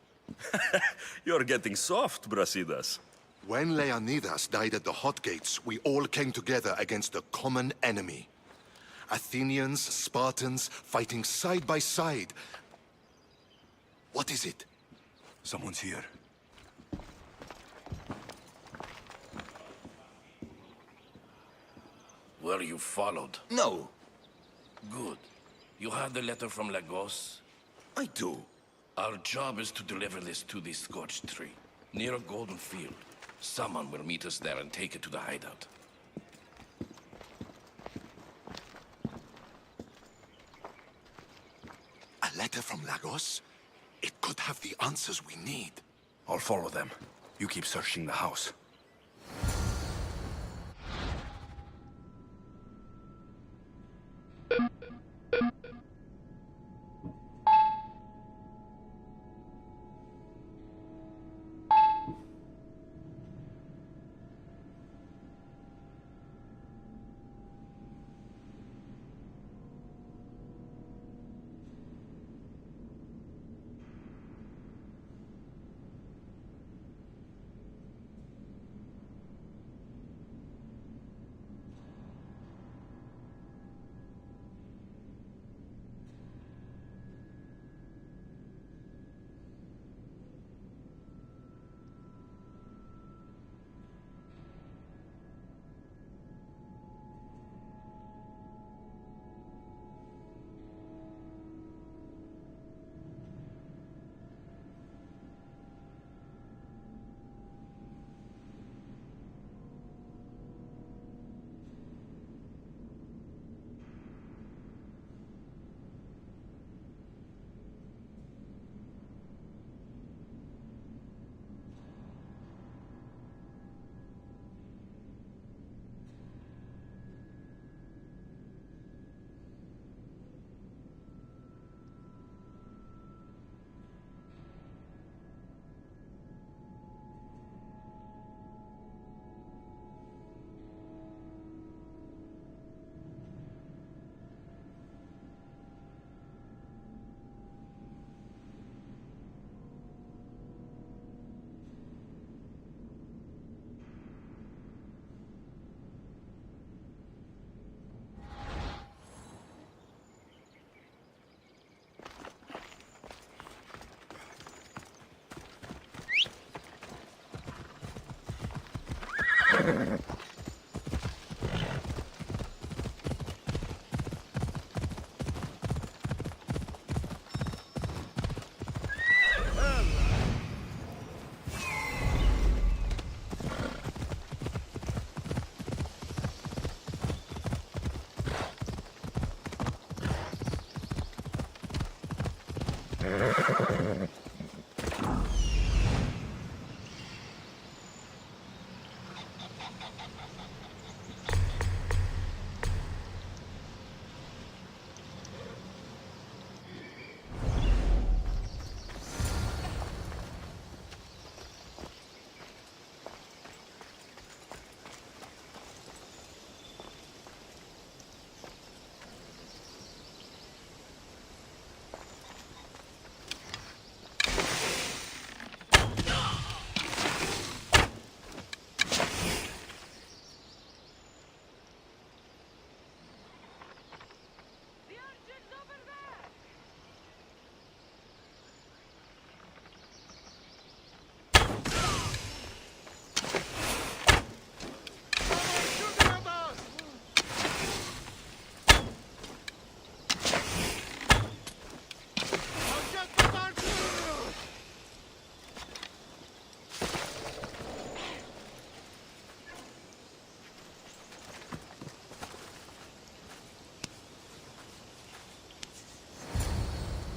You're getting soft, Brasidas. When Leonidas died at the Hot Gates, we all came together against a common enemy. Athenians, Spartans, fighting side by side. What is it? Someone's here. Were you followed? No. Good. You have the letter from Lagos? I do. Our job is to deliver this to the scorched tree, near a golden field. Someone will meet us there and take it to the hideout. A letter from Lagos? It could have the answers we need. I'll follow them. You keep searching the house.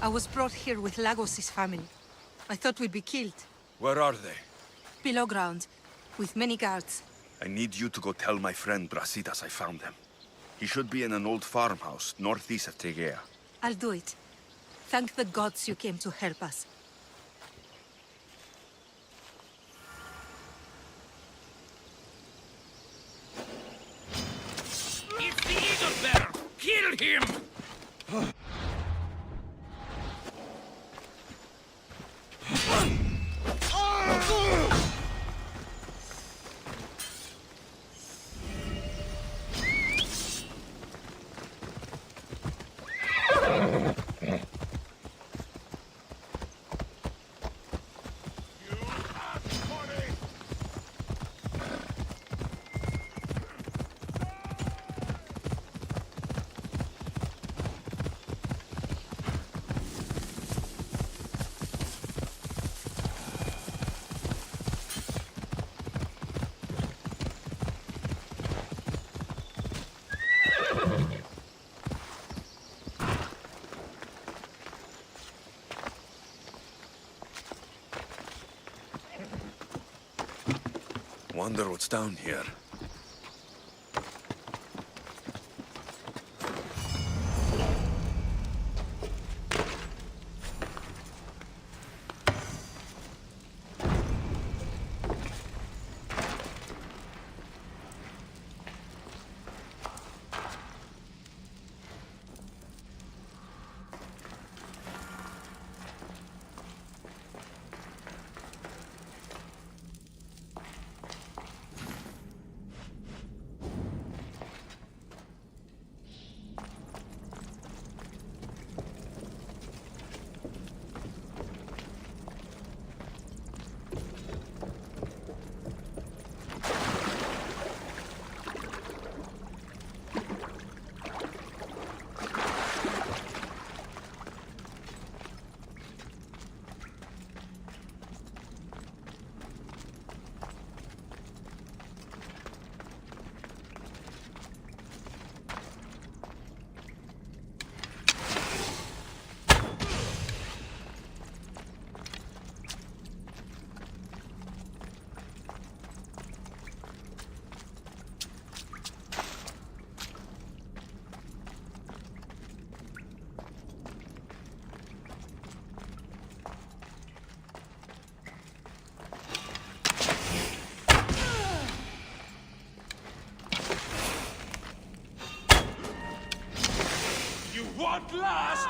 I was brought here with Lagos's family. I thought we'd be killed. Where are they? Below ground, with many guards. I need you to go tell my friend Brasidas I found them. He should be in an old farmhouse northeast of Tegea. I'll do it. Thank the gods you came to help us. It's the eagle bearer! Kill him! wonder what's down here. What last?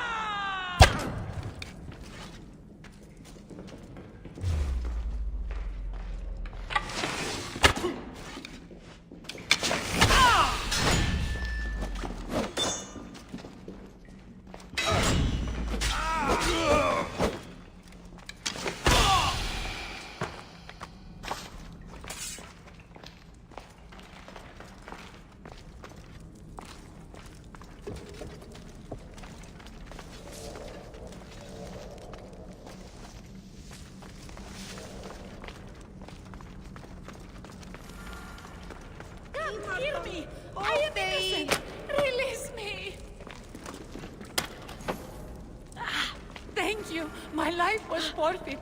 Kill me! I am innocent! Release me! Thank you. My life was worth it.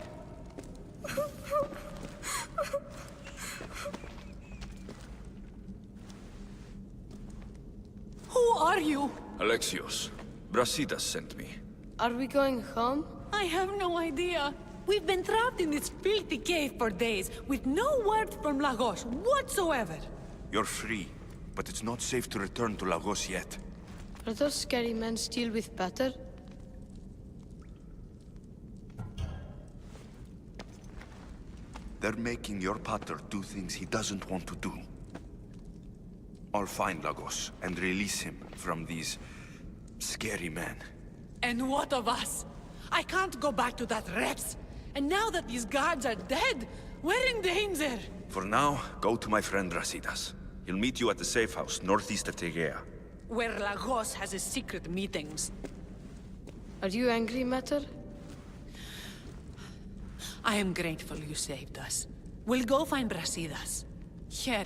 Who are you? Alexios. Brasidas sent me. Are we going home? I have no idea. We've been trapped in this filthy cave for days, with no word from Lagos whatsoever. You're free, but it's not safe to return to Lagos yet. Are those scary men still with Peter? They're making your pater do things he doesn't want to do. I'll find Lagos and release him from these scary men. And what of us? I can't go back to that Rex. And now that these guards are dead, we're in danger. For now, go to my friend Brasidas. He'll meet you at the safe house northeast of Tegea. Where Lagos has his secret meetings. Are you angry, Mater? I am grateful you saved us. We'll go find Brasidas. Here.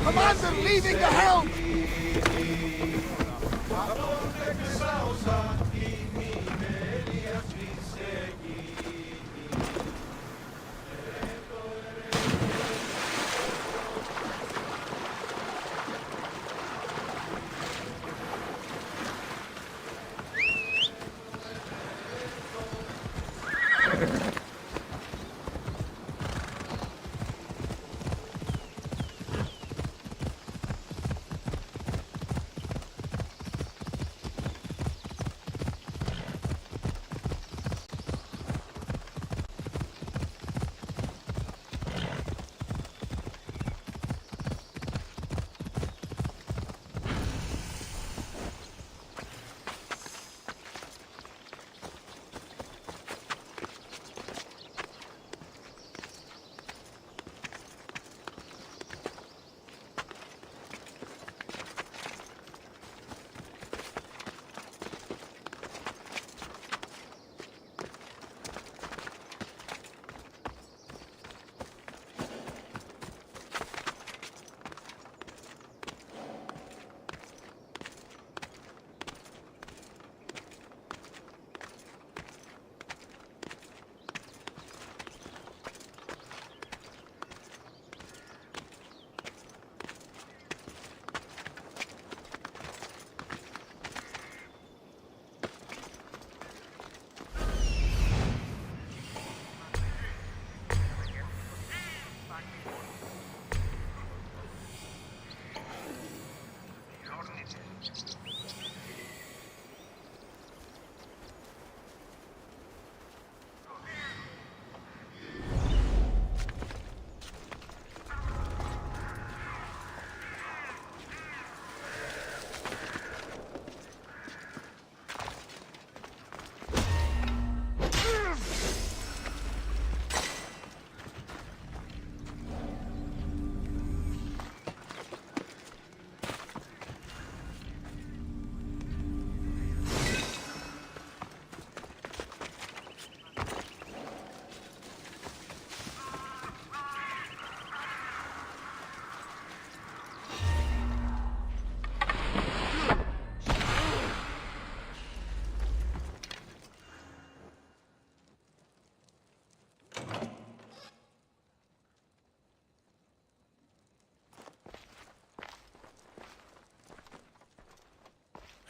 Commander leading the helm!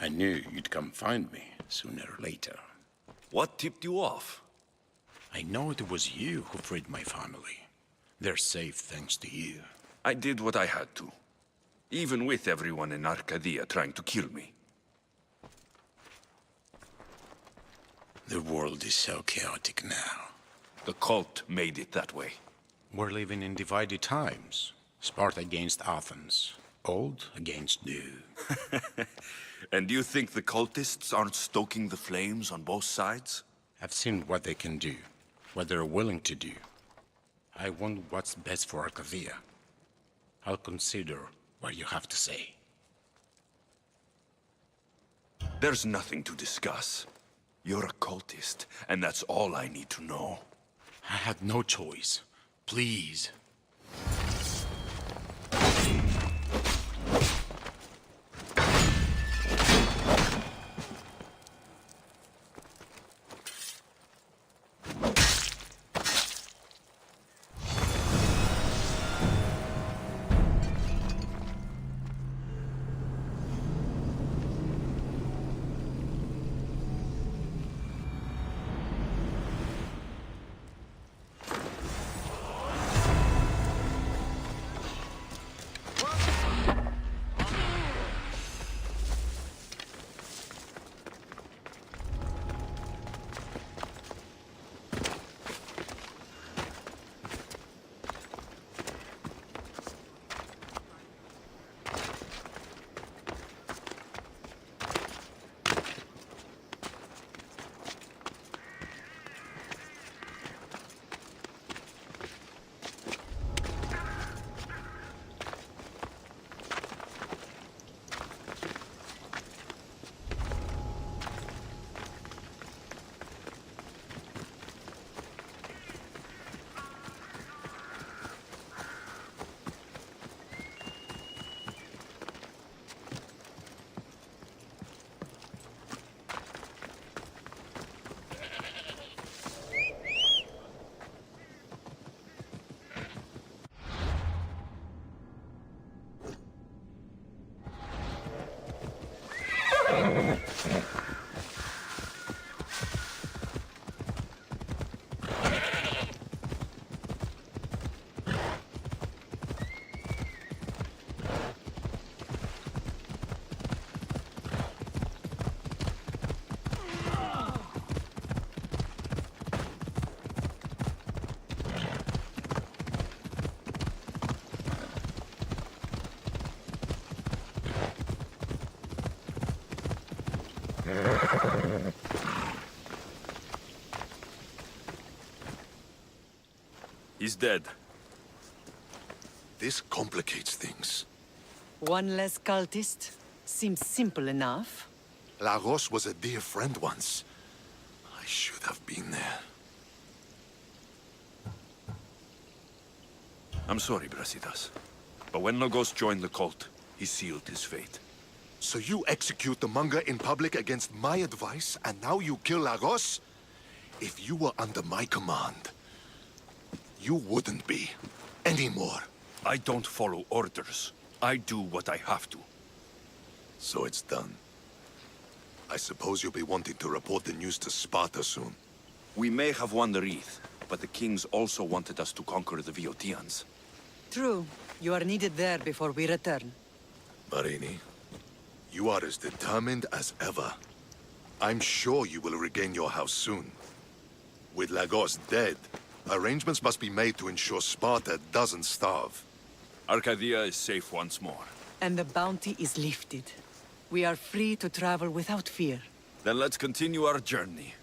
I knew you'd come find me sooner or later. What tipped you off? I know it was you who freed my family. They're safe thanks to you. I did what I had to. Even with everyone in Arcadia trying to kill me. The world is so chaotic now. The cult made it that way. We're living in divided times. Sparta against Athens. Old against new. And you think the cultists aren't stoking the flames on both sides? I've seen what they can do, what they're willing to do. I want what's best for Arcadia. I'll consider what you have to say. There's nothing to discuss. You're a cultist, and that's all I need to know. I had no choice. Please. He's dead. This complicates things. One less cultist? Seems simple enough. Lagos was a dear friend once. I should have been there. I'm sorry, Brasidas. But when Lagos joined the cult, he sealed his fate. So you execute the manga in public against my advice, and now you kill Lagos? If you were under my command, you wouldn't be. Anymore. I don't follow orders. I do what I have to. So it's done. I suppose you'll be wanting to report the news to Sparta soon. We may have won the Wreath, but the kings also wanted us to conquer the Viotians. True. You are needed there before we return. Marini, you are as determined as ever. I'm sure you will regain your house soon. With Lagos dead, arrangements must be made to ensure Sparta doesn't starve. Arcadia is safe once more. And the bounty is lifted. We are free to travel without fear. Then let's continue our journey.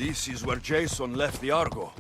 This is where Jason left the Argo.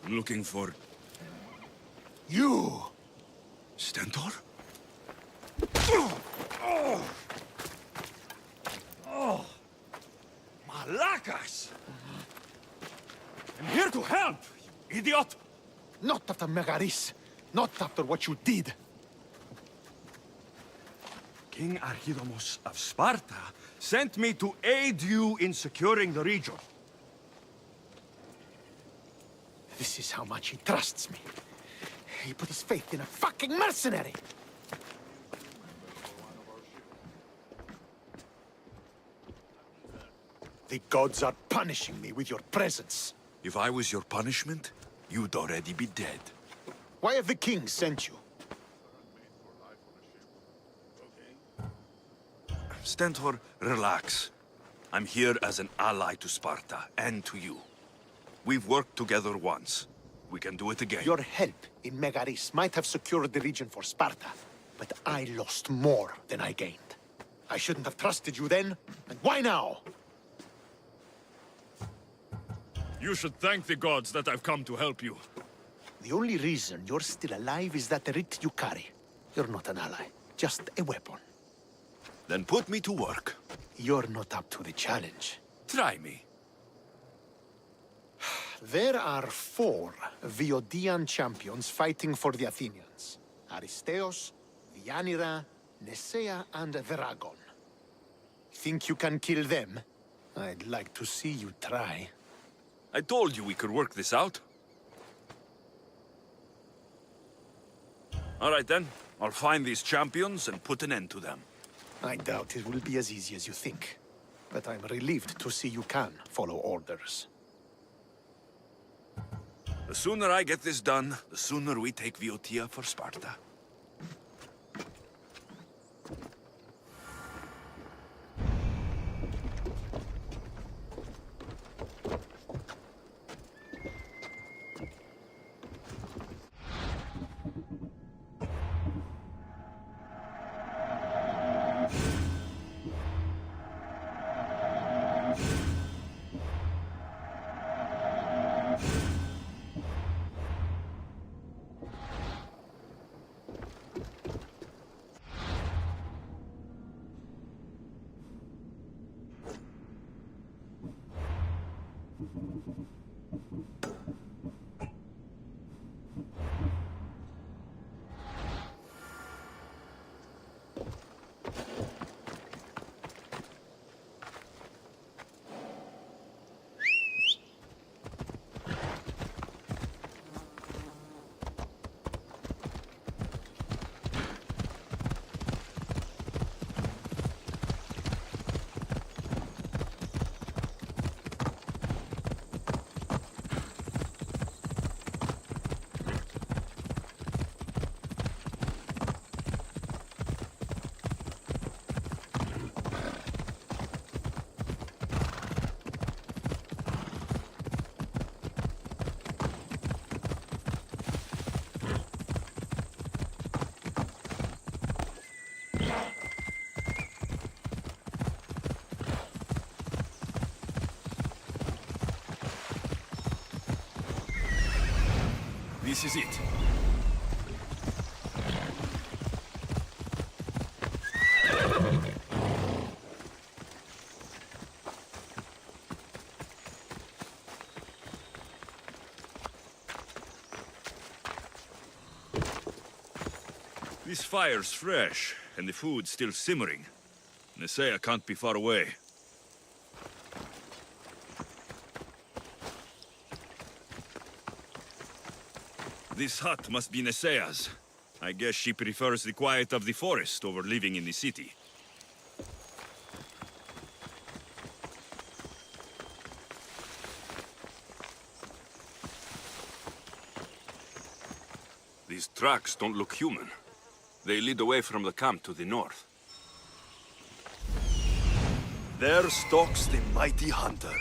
Looking for... You! Stentor? Malacas! I'm here to help, you idiot! Not after Megaris. Not after what you did. King Archidamos of Sparta sent me to aid you in securing the region. This is how much he trusts me. He put his faith in a fucking mercenary! The gods are punishing me with your presence. If I was your punishment, you'd already be dead. Why have the kings sent you? Stentor, relax. I'm here as an ally to Sparta, and to you. We've worked together once. We can do it again. Your help in Megaris might have secured the region for Sparta, but I lost more than I gained. I shouldn't have trusted you then, and why now? You should thank the gods that I've come to help you. The only reason you're still alive is that writ you carry. You're not an ally, just a weapon. Then put me to work. You're not up to the challenge. Try me. There are 4 Viodian champions fighting for the Athenians. Aristeos, Vianira, Nesea, and Veragon. Think you can kill them? I'd like to see you try. I told you we could work this out. All right then. I'll find these champions and put an end to them. I doubt it will be as easy as you think. But I'm relieved to see you can follow orders. The sooner I get this done, the sooner we take Viotia for Sparta. This is it. This fire's fresh, and the food's still simmering. Nesea can't be far away. This hut must be Nesea's. I guess she prefers the quiet of the forest over living in the city. These tracks don't look human. They lead away from the camp to the north. There stalks the mighty hunter.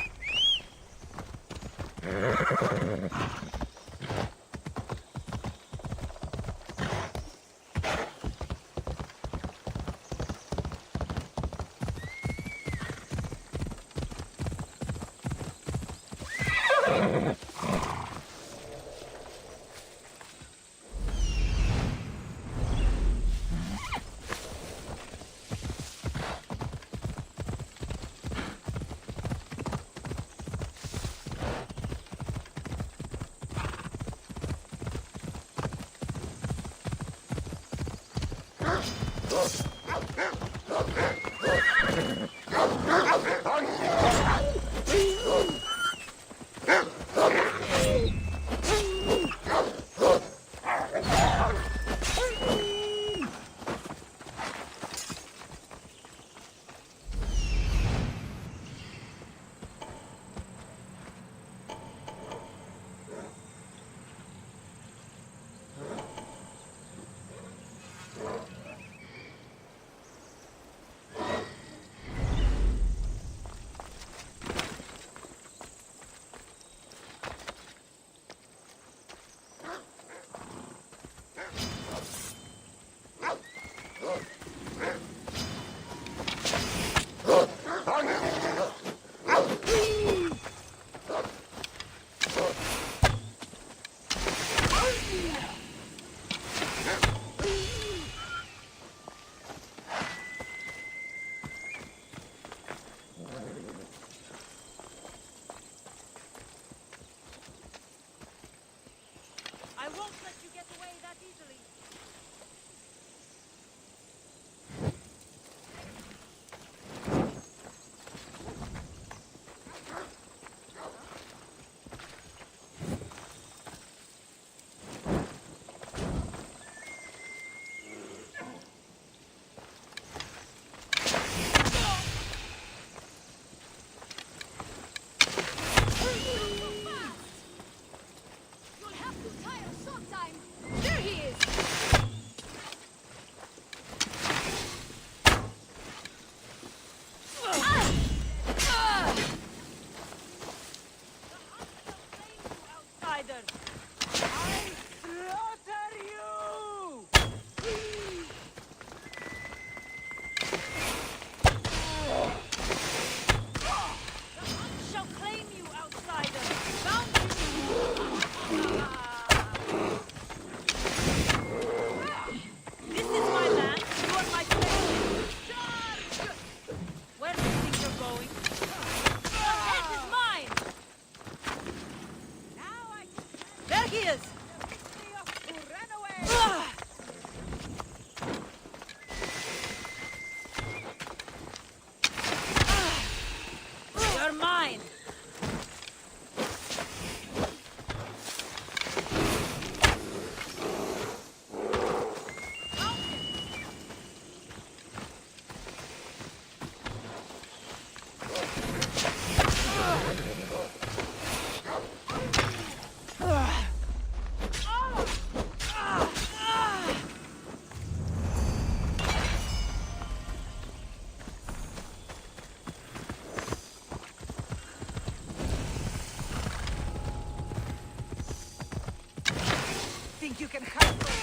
can hide from.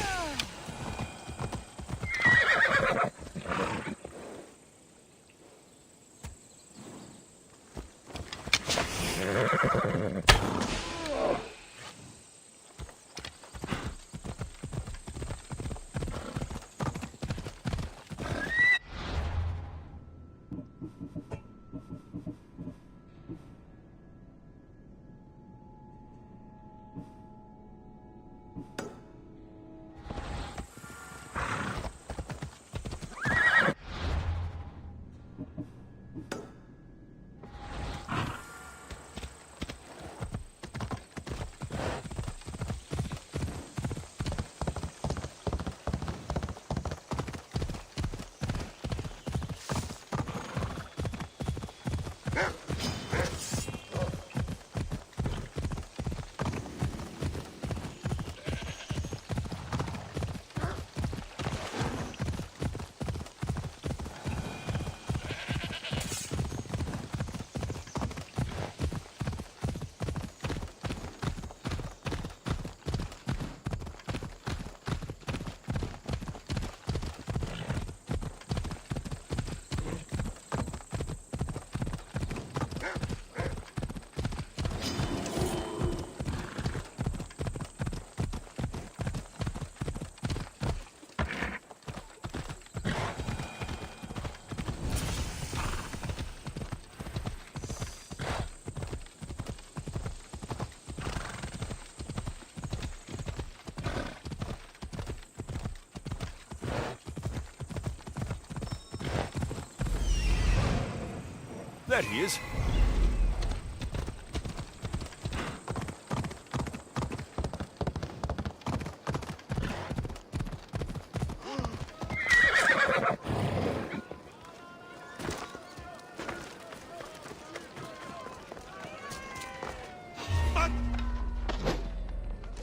There he is.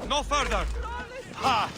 No further! Ha!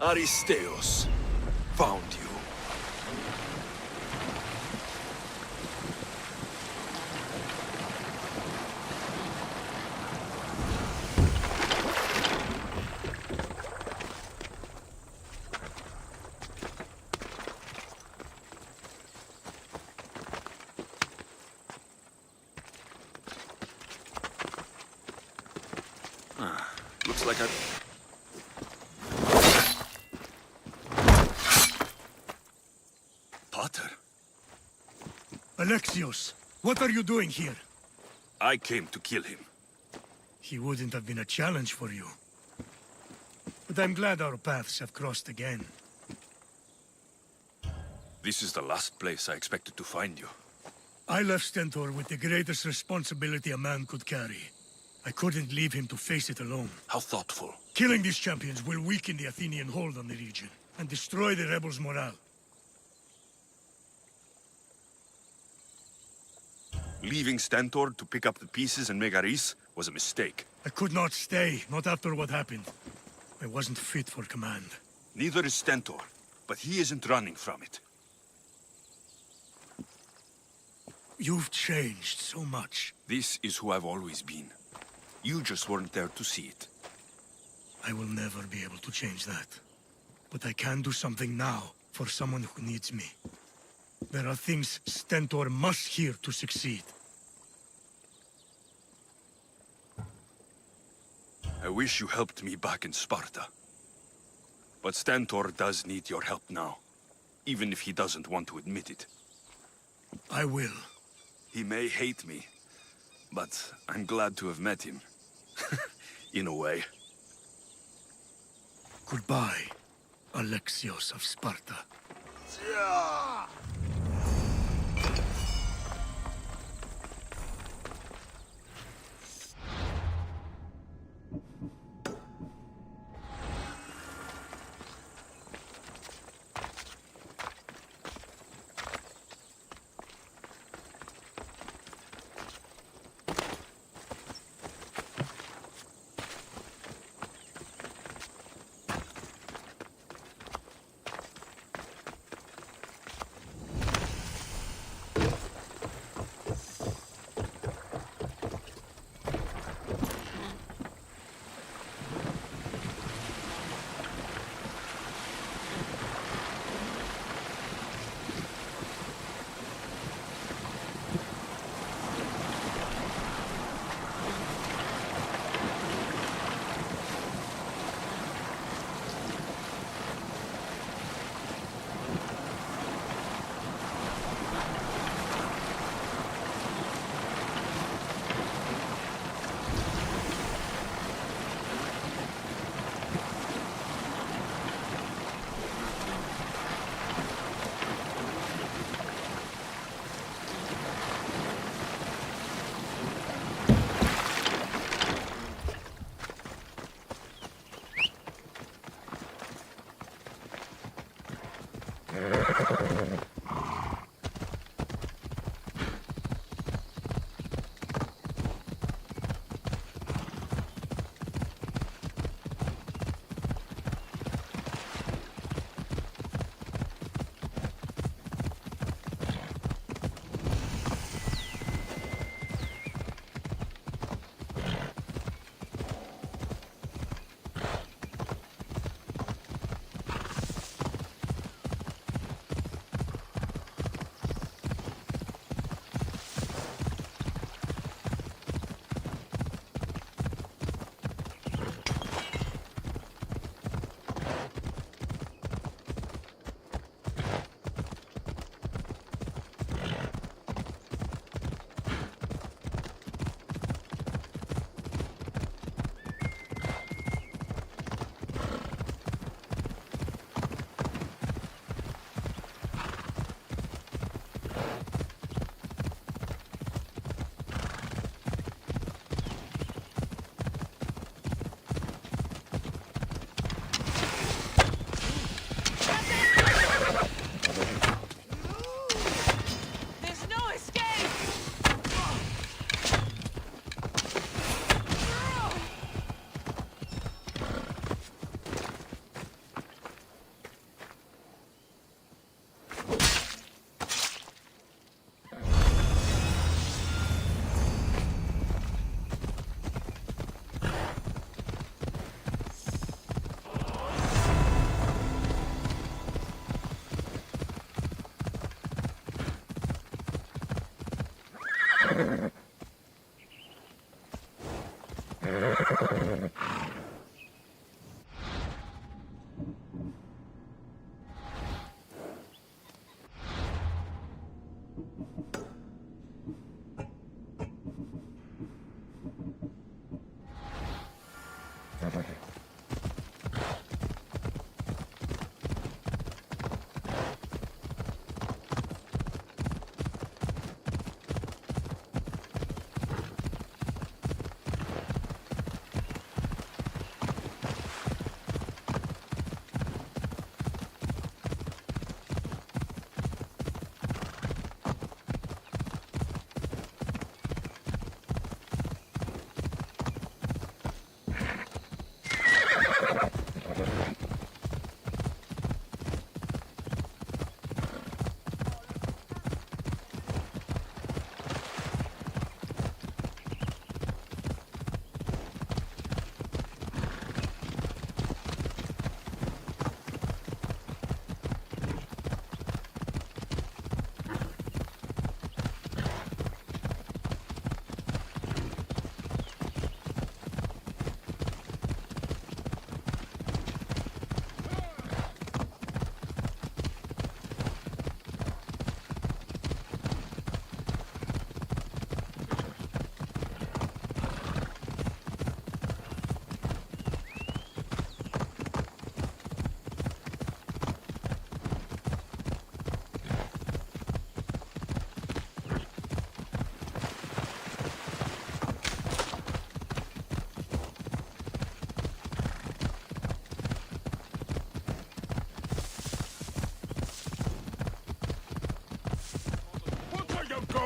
Aristeos found you. like a... Potter? Alexios, what are you doing here? I came to kill him. He wouldn't have been a challenge for you. But I'm glad our paths have crossed again. This is the last place I expected to find you. I left Stentor with the greatest responsibility a man could carry. I couldn't leave him to face it alone. How thoughtful. Killing these champions will weaken the Athenian hold on the region, and destroy the rebels' morale. Leaving Stentor to pick up the pieces in Megaris was a mistake. I could not stay, not after what happened. I wasn't fit for command. Neither is Stentor, but he isn't running from it. You've changed so much. This is who I've always been. You just weren't there to see it. I will never be able to change that. But I can do something now for someone who needs me. There are things Stentor must hear to succeed. I wish you helped me back in Sparta. But Stentor does need your help now, even if he doesn't want to admit it. I will. He may hate me, but I'm glad to have met him. In a way. Goodbye, Alexios of Sparta.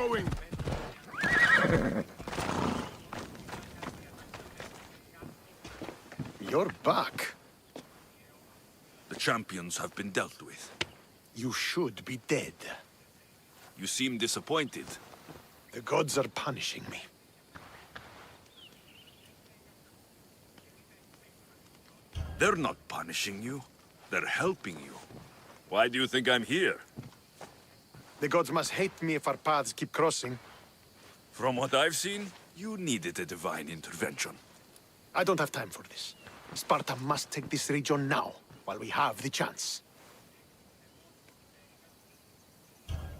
going! You're back. The champions have been dealt with. You should be dead. You seem disappointed. The gods are punishing me. They're not punishing you. They're helping you. Why do you think I'm here? The gods must hate me if our paths keep crossing. From what I've seen, you needed a divine intervention. I don't have time for this. Sparta must take this region now, while we have the chance.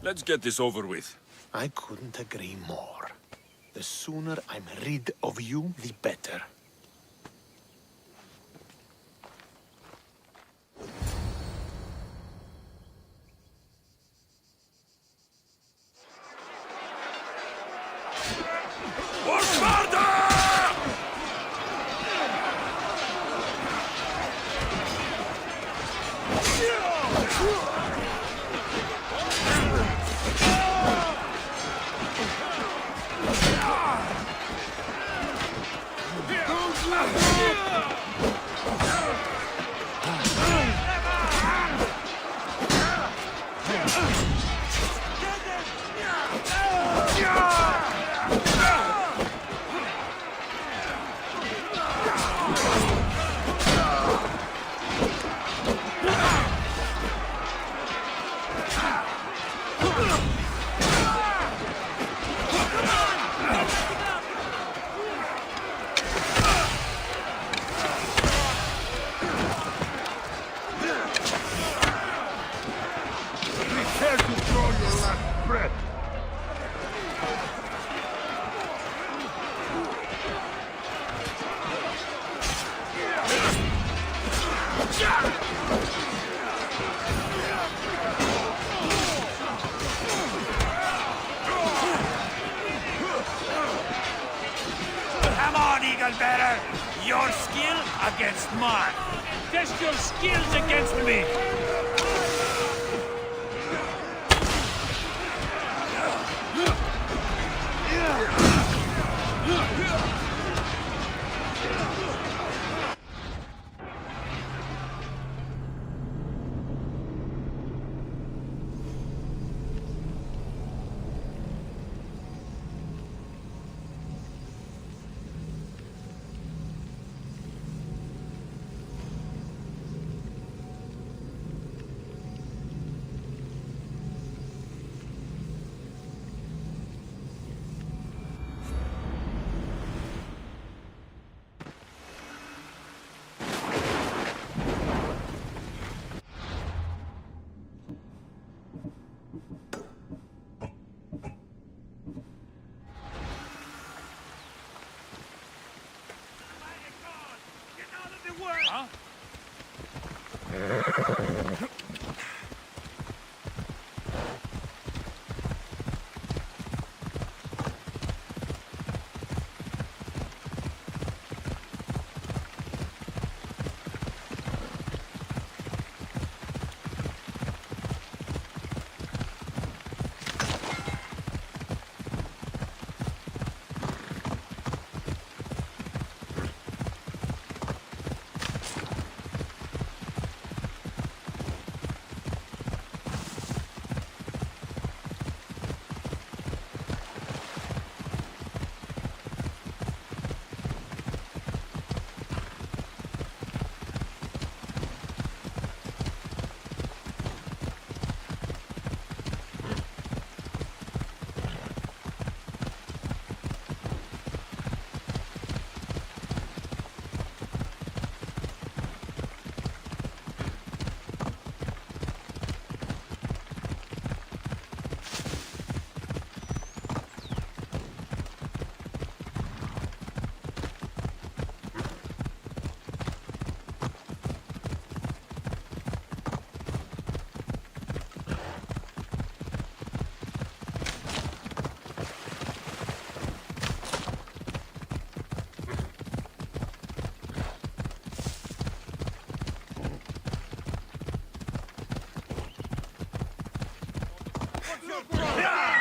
Let's get this over with. I couldn't agree more. The sooner I'm rid of you, the better. For Sparta! Prepare to draw your last breath. Come on, Eagle Bearer! Your skill against mine. Test your skills against me. Huh? Yeah!